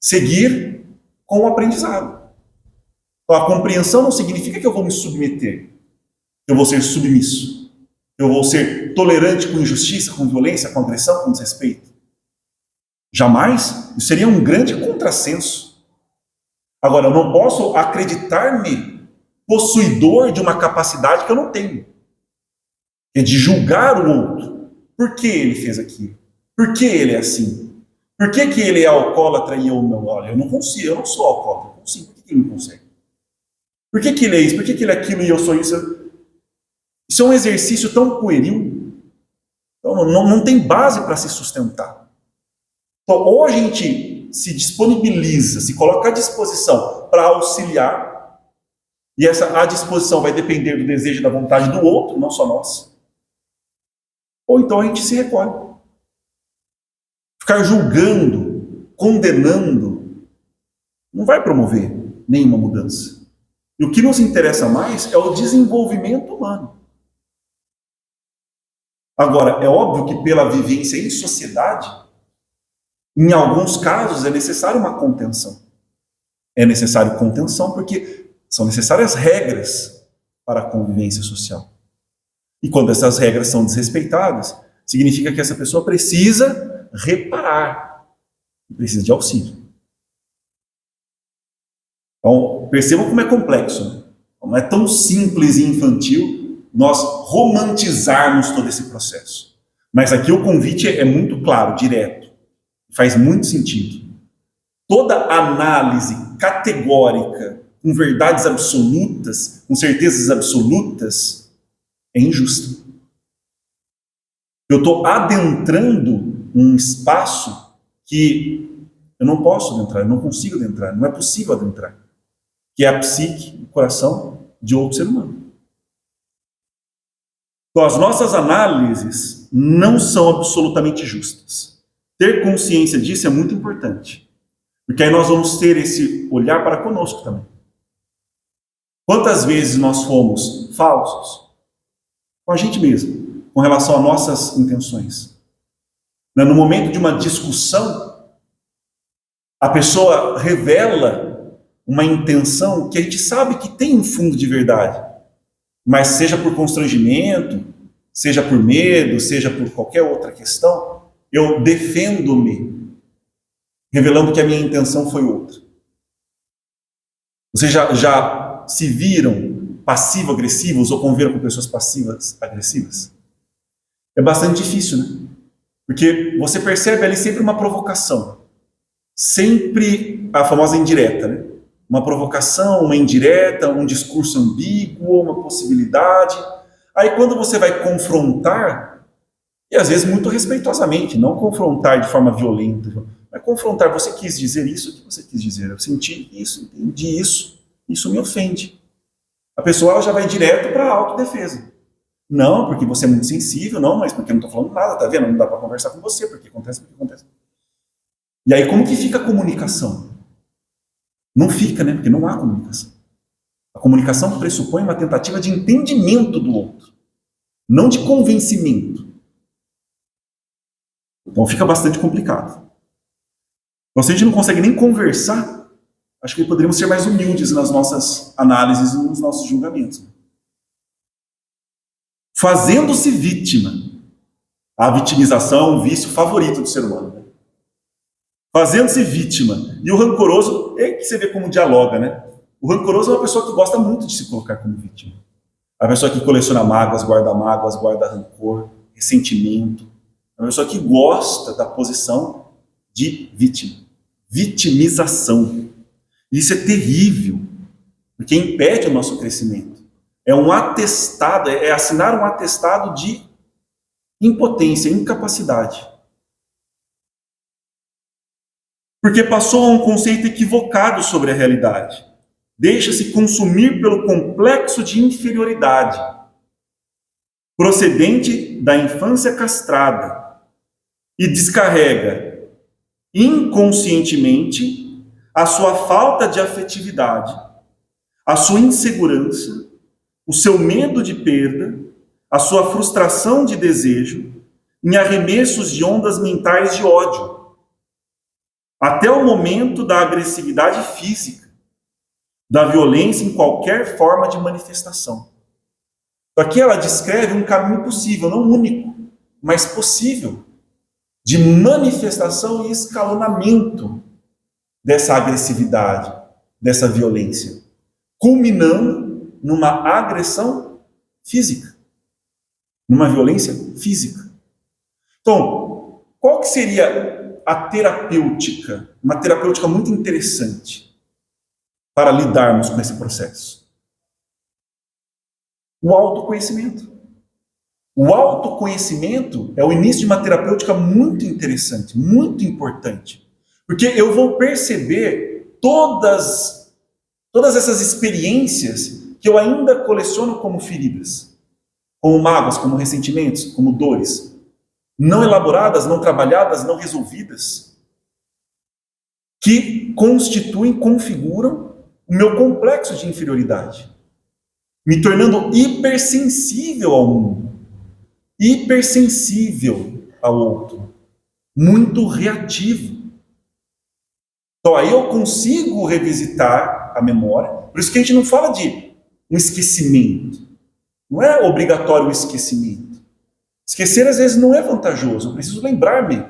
seguir com o aprendizado. Então, a compreensão não significa que eu vou me submeter, que eu vou ser submisso, que eu vou ser tolerante com injustiça, com violência, com agressão, com desrespeito. Jamais. Isso seria um grande contrassenso. Agora, eu não posso acreditar-me possuidor de uma capacidade que eu não tenho. É de julgar o outro. Por que ele fez aquilo? Por que ele é assim? Por que ele é alcoólatra e eu não? Olha, eu não consigo, eu não sou alcoólatra. Eu consigo. Por que ele não consegue? Por que ele é isso? Por que ele é aquilo e eu sou isso? Isso é um exercício tão pueril. Então, não tem base para se sustentar. Então, ou a gente se disponibiliza, se coloca à disposição para auxiliar, e essa disposição vai depender do desejo e da vontade do outro, não só nossa. Ou então a gente se recolhe. Ficar julgando, condenando, não vai promover nenhuma mudança. E o que nos interessa mais é o desenvolvimento humano. Agora, é óbvio que pela vivência em sociedade, em alguns casos é necessário uma contenção. É necessário contenção porque são necessárias regras para a convivência social. E quando essas regras são desrespeitadas, significa que essa pessoa precisa reparar, precisa de auxílio. Então, percebam como é complexo, né? Não é tão simples e infantil nós romantizarmos todo esse processo. Mas aqui o convite é muito claro, direto. Faz muito sentido. Toda análise categórica, com verdades absolutas, com certezas absolutas, é injusta. Eu estou adentrando um espaço que eu não posso adentrar, eu não consigo adentrar, não é possível adentrar, que é a psique, o coração de outro ser humano. Então, as nossas análises não são absolutamente justas. Ter consciência disso é muito importante, porque aí nós vamos ter esse olhar para conosco também. Quantas vezes nós fomos falsos com a gente mesmo, com relação a nossas intenções? No momento de uma discussão, a pessoa revela uma intenção que a gente sabe que tem um fundo de verdade, mas seja por constrangimento, seja por medo, seja por qualquer outra questão, eu defendo-me, revelando que a minha intenção foi outra. Vocês já se viram passivo-agressivos ou conviveram com pessoas passivas-agressivas? É bastante difícil, né? Porque você percebe ali sempre uma provocação. Sempre a famosa indireta, né? Uma provocação, uma indireta, um discurso ambíguo, uma possibilidade. Aí quando você vai confrontar, e às vezes muito respeitosamente, não confrontar de forma violenta, mas confrontar, você quis dizer isso, o que você quis dizer? Eu senti isso, entendi isso me ofende. A pessoa já vai direto para a autodefesa. Não, porque você é muito sensível. Não, mas porque eu não estou falando nada, tá vendo? Não dá para conversar com você, porque acontece. E aí, como que fica a comunicação? Não fica, né? Porque não há comunicação. A comunicação pressupõe uma tentativa de entendimento do outro, não de convencimento. Então fica bastante complicado. Então, se a gente não consegue nem conversar, acho que poderíamos ser mais humildes nas nossas análises e nos nossos julgamentos. Fazendo-se vítima. A vitimização é um vício favorito do ser humano. Né? Fazendo-se vítima. E o rancoroso, é que você vê como dialoga, né? O rancoroso é uma pessoa que gosta muito de se colocar como vítima. A pessoa que coleciona mágoas, guarda rancor, ressentimento. É uma pessoa que gosta da posição de vítima. Vitimização. Isso é terrível, porque impede o nosso crescimento. É um atestado, é assinar um atestado de impotência, incapacidade. Porque passou a um conceito equivocado sobre a realidade. Deixa-se consumir pelo complexo de inferioridade, procedente da infância castrada, e descarrega inconscientemente a sua falta de afetividade, a sua insegurança, o seu medo de perda, a sua frustração de desejo, em arremessos de ondas mentais de ódio, até o momento da agressividade física, da violência em qualquer forma de manifestação. Aqui ela descreve um caminho possível, não único, mas possível, de manifestação e escalonamento dessa agressividade, dessa violência, culminando numa agressão física, numa violência física. Então, qual que seria a terapêutica? Uma terapêutica muito interessante para lidarmos com esse processo. O autoconhecimento. O autoconhecimento é o início de uma terapêutica muito interessante, muito importante. Porque eu vou perceber todas essas experiências que eu ainda coleciono como feridas, como mágoas, como ressentimentos, como dores, não elaboradas, não trabalhadas, não resolvidas, que constituem, configuram o meu complexo de inferioridade, me tornando hipersensível ao mundo, hipersensível ao outro, muito reativo. Então aí eu consigo revisitar a memória, por isso que a gente não fala de um esquecimento, não é obrigatório o esquecimento. Esquecer às vezes não é vantajoso, eu preciso lembrar-me,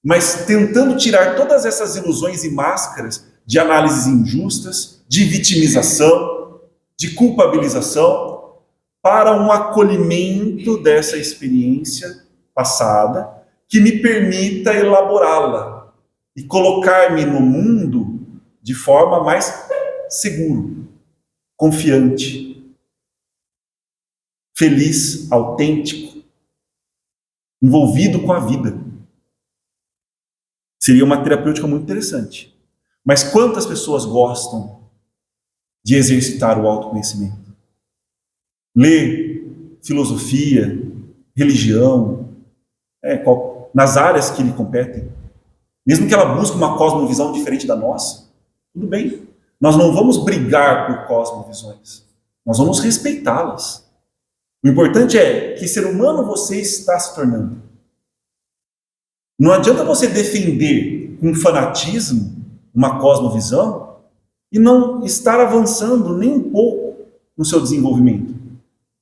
mas tentando tirar todas essas ilusões e máscaras de análises injustas, de vitimização, de culpabilização, para um acolhimento dessa experiência passada, que me permita elaborá-la e colocar-me no mundo de forma mais seguro, confiante, feliz, autêntico, envolvido com a vida. Seria uma terapêutica muito interessante. Mas quantas pessoas gostam de exercitar o autoconhecimento? Ler filosofia, religião, nas áreas que lhe competem. Mesmo que ela busque uma cosmovisão diferente da nossa, tudo bem. Nós não vamos brigar por cosmovisões. Nós vamos respeitá-las. O importante é que ser humano você está se tornando. Não adianta você defender com fanatismo uma cosmovisão e não estar avançando nem um pouco no seu desenvolvimento.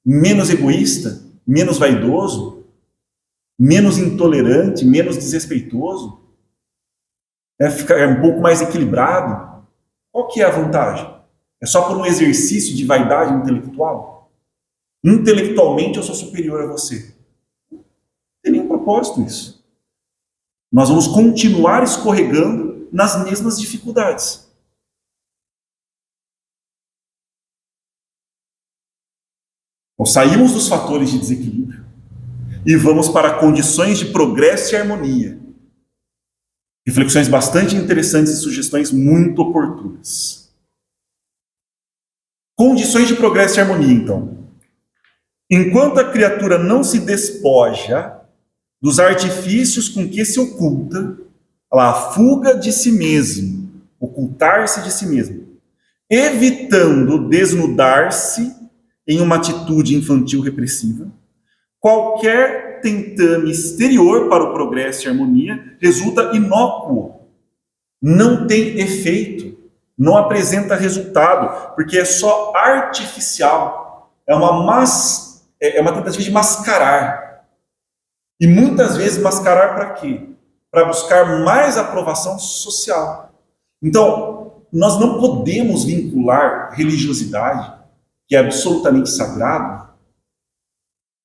Menos egoísta, menos vaidoso, menos intolerante, menos desrespeitoso, ficar um pouco mais equilibrado. Qual que é a vantagem? É só por um exercício de vaidade intelectual? Intelectualmente eu sou superior a você. Não tem nenhum propósito isso. Nós vamos continuar escorregando nas mesmas dificuldades. Então, saímos dos fatores de desequilíbrio e vamos para condições de progresso e harmonia. Reflexões bastante interessantes e sugestões muito oportunas. Condições de progresso e harmonia, então. Enquanto a criatura não se despoja dos artifícios com que se oculta, a fuga de si mesmo, ocultar-se de si mesmo, evitando desnudar-se em uma atitude infantil repressiva, qualquer tentame exterior para o progresso e harmonia resulta inócuo, não tem efeito, não apresenta resultado, porque é só artificial, é uma tentativa de mascarar. E muitas vezes mascarar para quê? Para buscar mais aprovação social. Então, nós não podemos vincular religiosidade, que é absolutamente sagrado,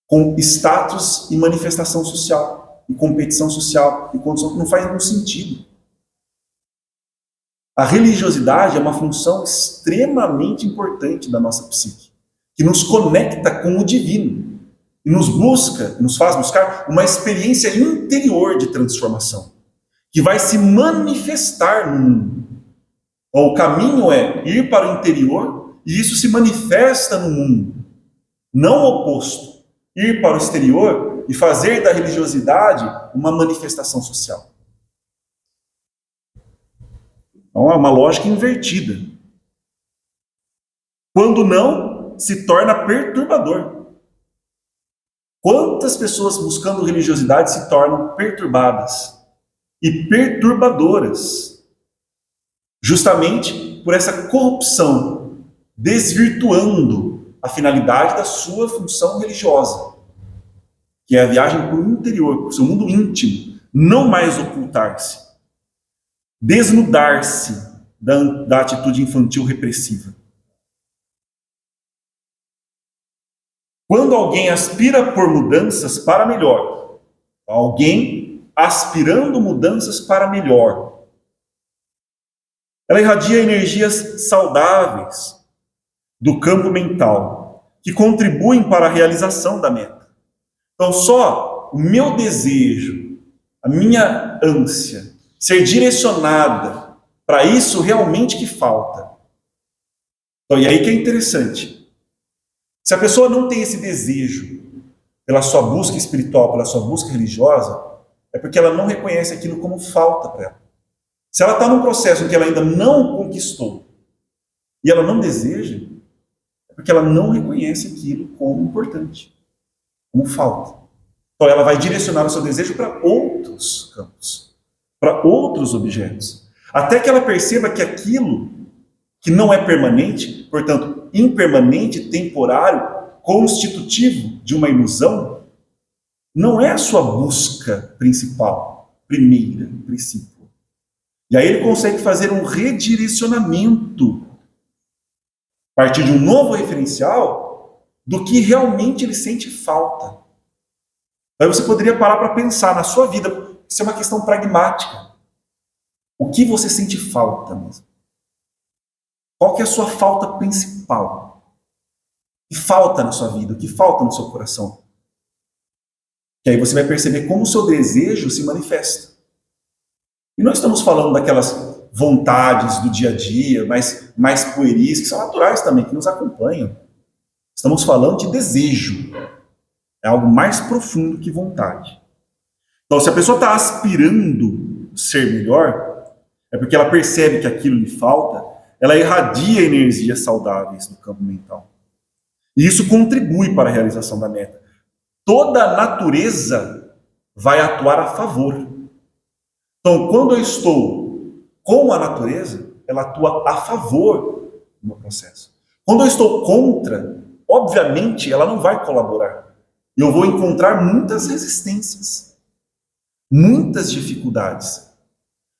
com status e manifestação social, e competição social, e condição que não faz nenhum sentido. A religiosidade é uma função extremamente importante da nossa psique, que nos conecta com o divino, e nos faz buscar uma experiência interior de transformação, que vai se manifestar no mundo. Então, o caminho é ir para o interior, e isso se manifesta no mundo, não o oposto. Ir para o exterior e fazer da religiosidade uma manifestação social. Então, é uma lógica invertida. Quando não, se torna perturbador. Quantas pessoas buscando religiosidade se tornam perturbadas e perturbadoras, justamente por essa corrupção, desvirtuando a finalidade da sua função religiosa, que é a viagem para o interior, para o seu mundo íntimo, não mais ocultar-se, desnudar-se da atitude infantil repressiva. Quando alguém aspira por mudanças para melhor, alguém aspirando mudanças para melhor, ela irradia energias saudáveis do campo mental, que contribuem para a realização da meta. Então, só o meu desejo, a minha ânsia, ser direcionada para isso realmente que falta. Então, e aí que é interessante. Se a pessoa não tem esse desejo pela sua busca espiritual, pela sua busca religiosa, é porque ela não reconhece aquilo como falta para ela. Se ela está num processo em que ela ainda não conquistou e ela não deseja, é porque ela não reconhece aquilo como importante, como falta. Então ela vai direcionar o seu desejo para outros campos, para outros objetos, até que ela perceba que aquilo que não é permanente, portanto, impermanente, temporário, constitutivo de uma ilusão, não é a sua busca principal, primeira, princípio. E aí ele consegue fazer um redirecionamento a partir de um novo referencial do que realmente ele sente falta. Aí você poderia parar para pensar na sua vida, isso é uma questão pragmática. O que você sente falta mesmo? Qual que é a sua falta principal? O que falta na sua vida? O que falta no seu coração? E aí você vai perceber como o seu desejo se manifesta. E nós estamos falando daquelas vontades do dia a dia, mais pueris, que são naturais também, que nos acompanham. Estamos falando de desejo. É algo mais profundo que vontade. Então, se a pessoa está aspirando ser melhor, é porque ela percebe que aquilo lhe falta, ela irradia energias saudáveis no campo mental. E isso contribui para a realização da meta. Toda a natureza vai atuar a favor. Então, quando eu estou com a natureza, ela atua a favor do meu processo. Quando eu estou contra, obviamente, ela não vai colaborar. Eu vou encontrar muitas resistências, muitas dificuldades.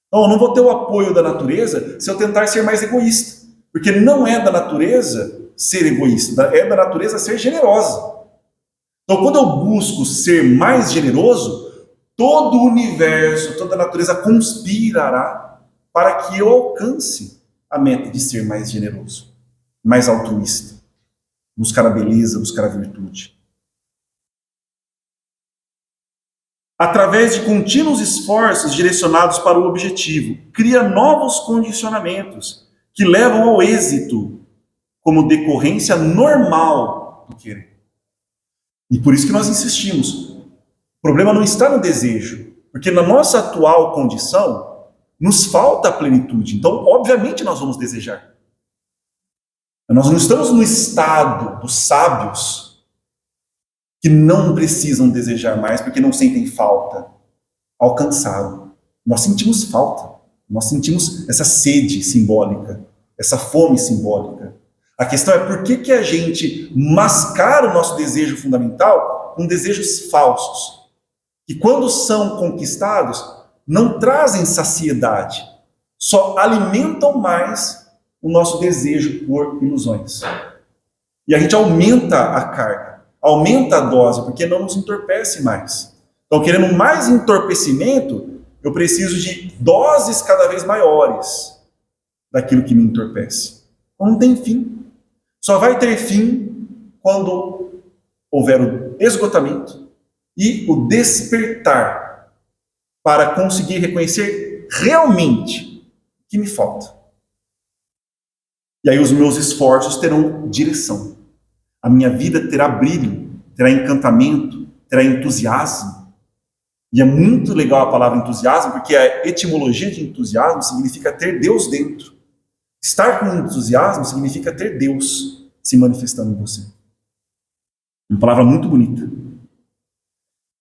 Então, eu não vou ter o apoio da natureza se eu tentar ser mais egoísta. Porque não é da natureza ser egoísta, é da natureza ser generosa. Então, quando eu busco ser mais generoso, todo o universo, toda a natureza conspirará para que eu alcance a meta de ser mais generoso, mais altruísta, buscar a beleza, buscar a virtude. Através de contínuos esforços direcionados para o objetivo, cria novos condicionamentos que levam ao êxito como decorrência normal do querer. E por isso que nós insistimos. O problema não está no desejo, porque na nossa atual condição, nos falta a plenitude. Então, obviamente, nós vamos desejar. Nós não estamos no estado dos sábios que não precisam desejar mais porque não sentem falta. Alcançaram. Nós sentimos falta. Nós sentimos essa sede simbólica, essa fome simbólica. A questão é por que a gente mascara o nosso desejo fundamental com desejos falsos, que quando são conquistados, não trazem saciedade, só alimentam mais o nosso desejo por ilusões. E a gente aumenta a carga, aumenta a dose, porque não nos entorpece mais. Então, querendo mais entorpecimento, eu preciso de doses cada vez maiores daquilo que me entorpece. Então, não tem fim. Só vai ter fim quando houver o esgotamento e o despertar para conseguir reconhecer realmente o que me falta. E aí os meus esforços terão direção. A minha vida terá brilho, terá encantamento, terá entusiasmo. E é muito legal a palavra entusiasmo, porque a etimologia de entusiasmo significa ter Deus dentro. Estar com entusiasmo significa ter Deus se manifestando em você. Uma palavra muito bonita.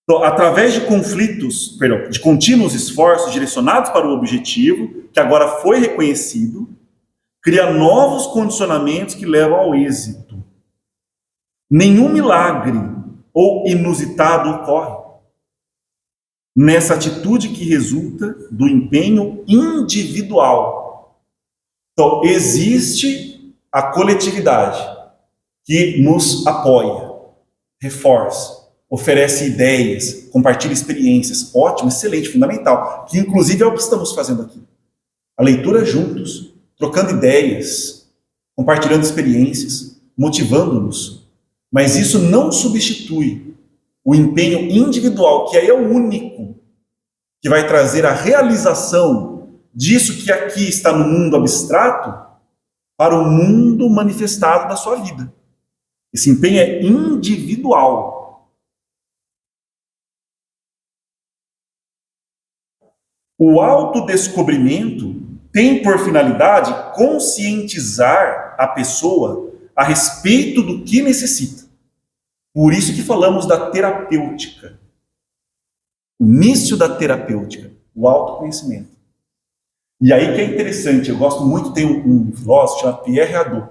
Então, através de de contínuos esforços direcionados para o objetivo, que agora foi reconhecido, cria novos condicionamentos que levam ao êxito. Nenhum milagre ou inusitado ocorre nessa atitude que resulta do empenho individual. Então, existe a coletividade que nos apoia, reforça, oferece ideias, compartilha experiências. Ótimo, excelente, fundamental. Que inclusive é o que estamos fazendo aqui. A leitura juntos, trocando ideias, compartilhando experiências, motivando-nos. Mas isso não substitui o empenho individual, que aí é o único que vai trazer a realização disso que aqui está no mundo abstrato para o mundo manifestado da sua vida. Esse empenho é individual. O autodescobrimento tem por finalidade conscientizar a pessoa a respeito do que necessita. Por isso que falamos da terapêutica. O início da terapêutica, o autoconhecimento. E aí que é interessante, eu gosto muito, tem um filósofo chamado Pierre Hadot,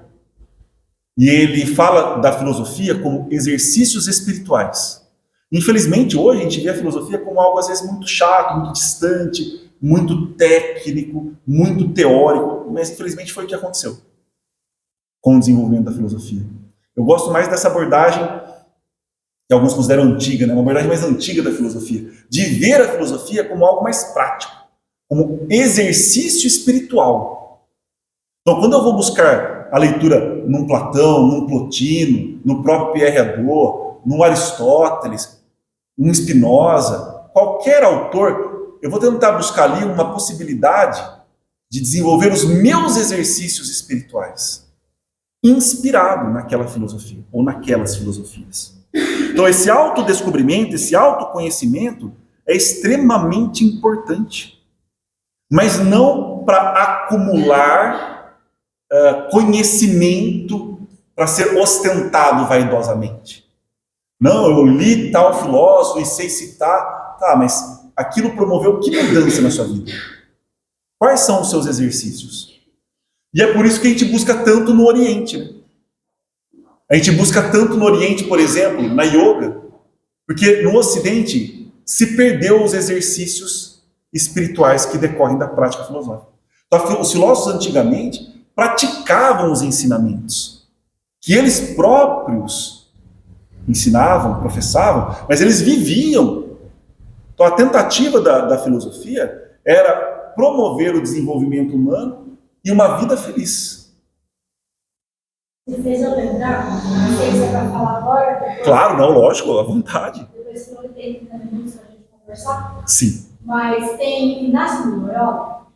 e ele fala da filosofia como exercícios espirituais. Infelizmente, hoje a gente vê a filosofia como algo às vezes muito chato, muito distante, muito técnico, muito teórico, mas infelizmente foi o que aconteceu com o desenvolvimento da filosofia. Eu gosto mais dessa abordagem que alguns consideram antiga, né? Uma abordagem mais antiga da filosofia, de ver a filosofia como algo mais prático, como exercício espiritual. Então, quando eu vou buscar a leitura num Platão, num Plotino, no próprio Pierre Hadot, num Aristóteles, num Spinoza, qualquer autor, eu vou tentar buscar ali uma possibilidade de desenvolver os meus exercícios espirituais, inspirado naquela filosofia, ou naquelas filosofias. Então, esse autodescobrimento, esse autoconhecimento é extremamente importante. Mas não para acumular conhecimento para ser ostentado vaidosamente. Não, eu li tal filósofo e sei citar. Tá, mas aquilo promoveu que mudança na sua vida? Quais são os seus exercícios? E é por isso que a gente busca tanto no Oriente, né? A gente busca tanto no Oriente, por exemplo, na yoga, porque no Ocidente se perdeu os exercícios espirituais que decorrem da prática filosófica. Então, os filósofos antigamente praticavam os ensinamentos que eles próprios ensinavam, professavam, mas eles viviam. Então, a tentativa da filosofia era promover o desenvolvimento humano e uma vida feliz. Você fez eu lembrar? Não sei se você vai falar agora. Depois... Claro, não, lógico, à vontade. Depois que eu tenho 30 minutos para a gente conversar. Sim. Mas tem Inácio de Loyola.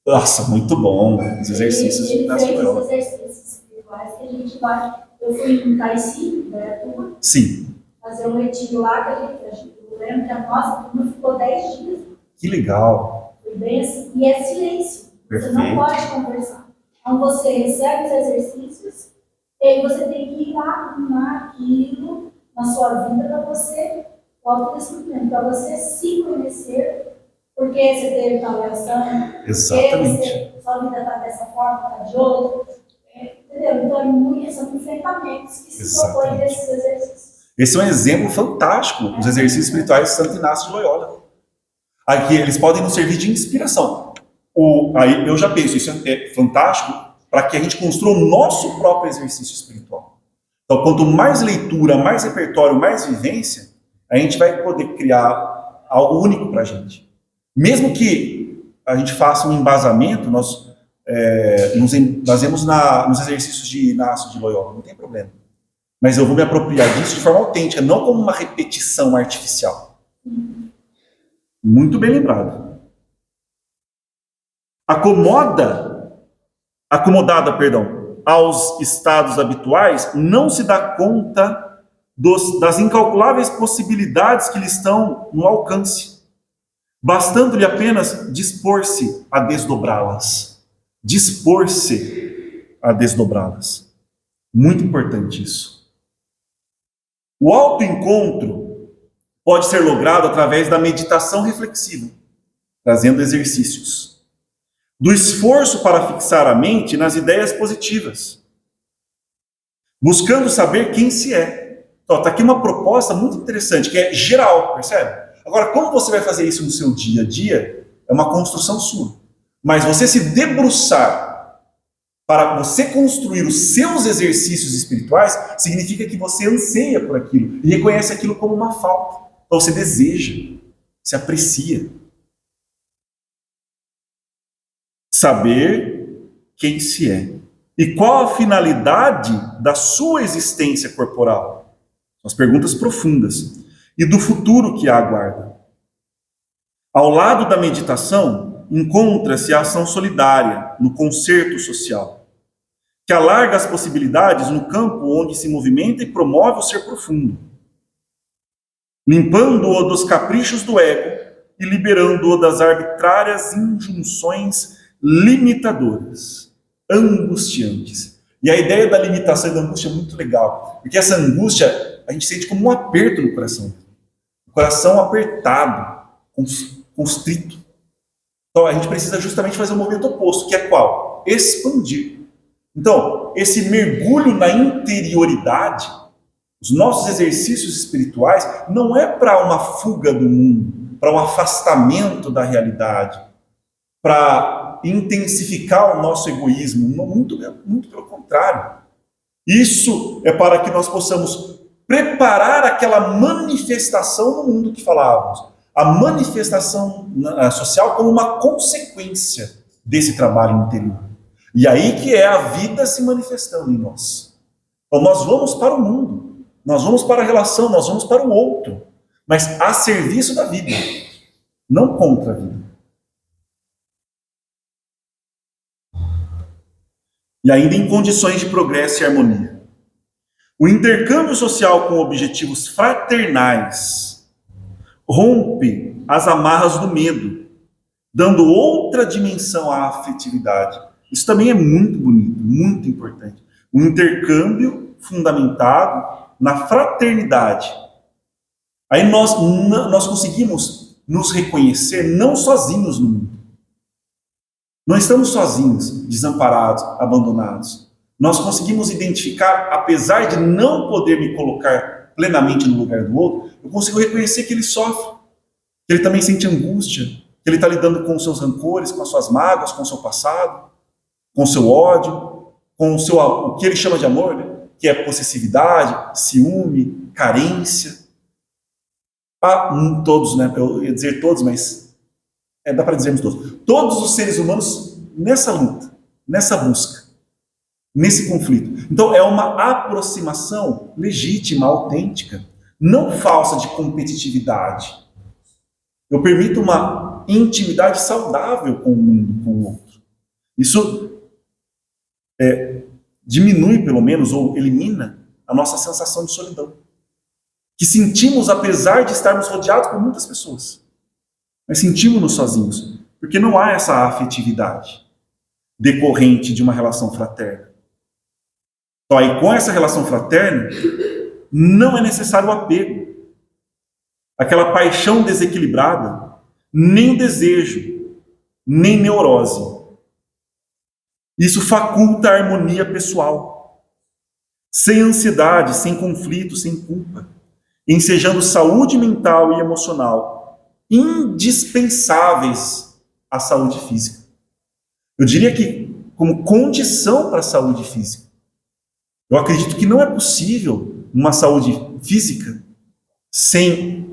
Nossa, muito bom, os exercícios de Inácio de Loyola. Ele fez os exercícios espirituais que a gente vai... Eu fui em Itaici, Indaiatuba. Sim. fazer um retiro lá, eu lembro que a nossa turma ficou 10 dias. Que legal. Foi bem assim. E é silêncio. Perfeito. Você não pode conversar. Então você recebe os exercícios e aí você tem que ir lá arrumar aquilo na sua vida para você, o autodescobrimento, para você se conhecer, porque você teve tal reação, Exatamente. porque sua vida está dessa forma, está de outra. Entendeu? Então, são enfrentamentos que se propõem nesses exercícios. Esse é um exemplo fantástico dos exercícios espirituais de Santo Inácio de Loyola. Aqui eles podem nos servir de inspiração. Aí eu já penso, isso é fantástico para que a gente construa o nosso próprio exercício espiritual. Então, quanto mais leitura, mais repertório, mais vivência, a gente vai poder criar algo único para a gente. Mesmo que a gente faça um embasamento, nós nos embasemos nos exercícios de Inácio de Loyola, não tem problema. Mas eu vou me apropriar disso de forma autêntica, não como uma repetição artificial. Muito bem lembrado. Acomodada, aos estados habituais, não se dá conta das incalculáveis possibilidades que lhe estão no alcance, bastando-lhe apenas dispor-se a desdobrá-las. Dispor-se a desdobrá-las. Muito importante isso. O autoencontro pode ser logrado através da meditação reflexiva, trazendo exercícios. Do esforço para fixar a mente nas ideias positivas, buscando saber quem se é. Então, está aqui uma proposta muito interessante, que é geral, percebe? Agora, como você vai fazer isso no seu dia a dia, é uma construção sua. Mas você se debruçar para você construir os seus exercícios espirituais, significa que você anseia por aquilo e reconhece aquilo como uma falta. Então, você deseja, se aprecia. Saber quem se é. E qual a finalidade da sua existência corporal? São as perguntas profundas. E do futuro que a aguarda. Ao lado da meditação, encontra-se a ação solidária, no concerto social, que alarga as possibilidades no campo onde se movimenta e promove o ser profundo, limpando-o dos caprichos do ego e liberando-o das arbitrárias injunções limitadoras, angustiantes. E a ideia da limitação e da angústia é muito legal, porque essa angústia a gente sente como um aperto no coração. O coração apertado, constrito. Então a gente precisa justamente fazer o movimento oposto, que é qual? Expandir. Então, esse mergulho na interioridade, os nossos exercícios espirituais, não é para uma fuga do mundo, para um afastamento da realidade, para intensificar o nosso egoísmo, muito pelo contrário. Isso é para que nós possamos preparar aquela manifestação no mundo que falávamos, a manifestação social como uma consequência desse trabalho interior. E aí que é a vida se manifestando em nós. Então nós vamos para o mundo, nós vamos para a relação, nós vamos para o outro, mas a serviço da vida, não contra a vida. E ainda em condições de progresso e harmonia. O intercâmbio social com objetivos fraternais rompe as amarras do medo, dando outra dimensão à afetividade. Isso também é muito bonito, muito importante. Um intercâmbio fundamentado na fraternidade. Aí nós conseguimos nos reconhecer não sozinhos no mundo. Não estamos sozinhos, desamparados, abandonados. Nós conseguimos identificar, apesar de não poder me colocar plenamente no lugar do outro, eu consigo reconhecer que ele sofre, que ele também sente angústia, que ele está lidando com os seus rancores, com as suas mágoas, com o seu passado, com o seu ódio, com o que ele chama de amor, né? Que é possessividade, ciúme, carência. Todos, né? Eu ia dizer todos, mas dá para dizermos todos. Todos os seres humanos nessa luta, nessa busca, nesse conflito. Então é uma aproximação legítima, autêntica, não falsa de competitividade. Eu permito uma intimidade saudável com o mundo, com o outro. Isso diminui, pelo menos, ou elimina a nossa sensação de solidão. que sentimos apesar de estarmos rodeados por muitas pessoas. Mas sentimos-nos sozinhos, porque não há essa afetividade decorrente de uma relação fraterna. Então, aí, com essa relação fraterna, não é necessário o apego, aquela paixão desequilibrada, nem o desejo, nem neurose. Isso faculta a harmonia pessoal, sem ansiedade, sem conflito, sem culpa, ensejando saúde mental e emocional, indispensáveis à saúde física. Eu diria que como condição para a saúde física. Eu acredito que não é possível uma saúde física sem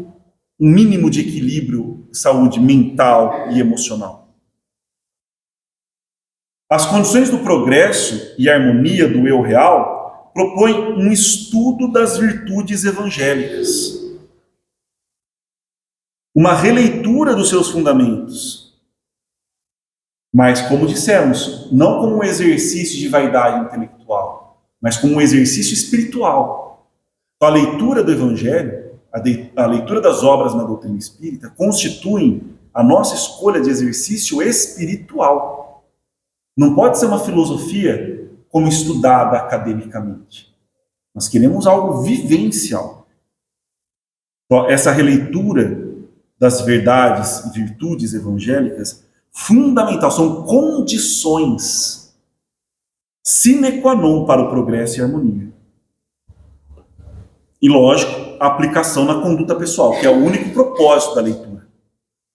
um mínimo de equilíbrio, saúde mental e emocional. As condições do progresso e harmonia do eu real propõem um estudo das virtudes evangélicas, uma releitura dos seus fundamentos, mas, como dissemos, não como um exercício de vaidade intelectual, mas como um exercício espiritual. Então, a leitura do Evangelho, a leitura das obras na doutrina espírita, constituem a nossa escolha de exercício espiritual. Não pode ser uma filosofia como estudada academicamente. Nós queremos algo vivencial. Então, essa releitura das verdades e virtudes evangélicas, fundamental, são condições sine qua non para o progresso e harmonia. E, lógico, a aplicação na conduta pessoal, que é o único propósito da leitura.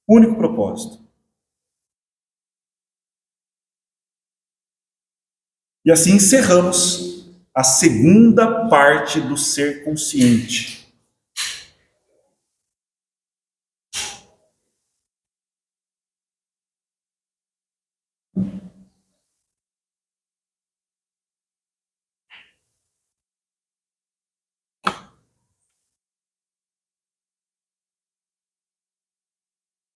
O único propósito. E assim encerramos a segunda parte do ser consciente.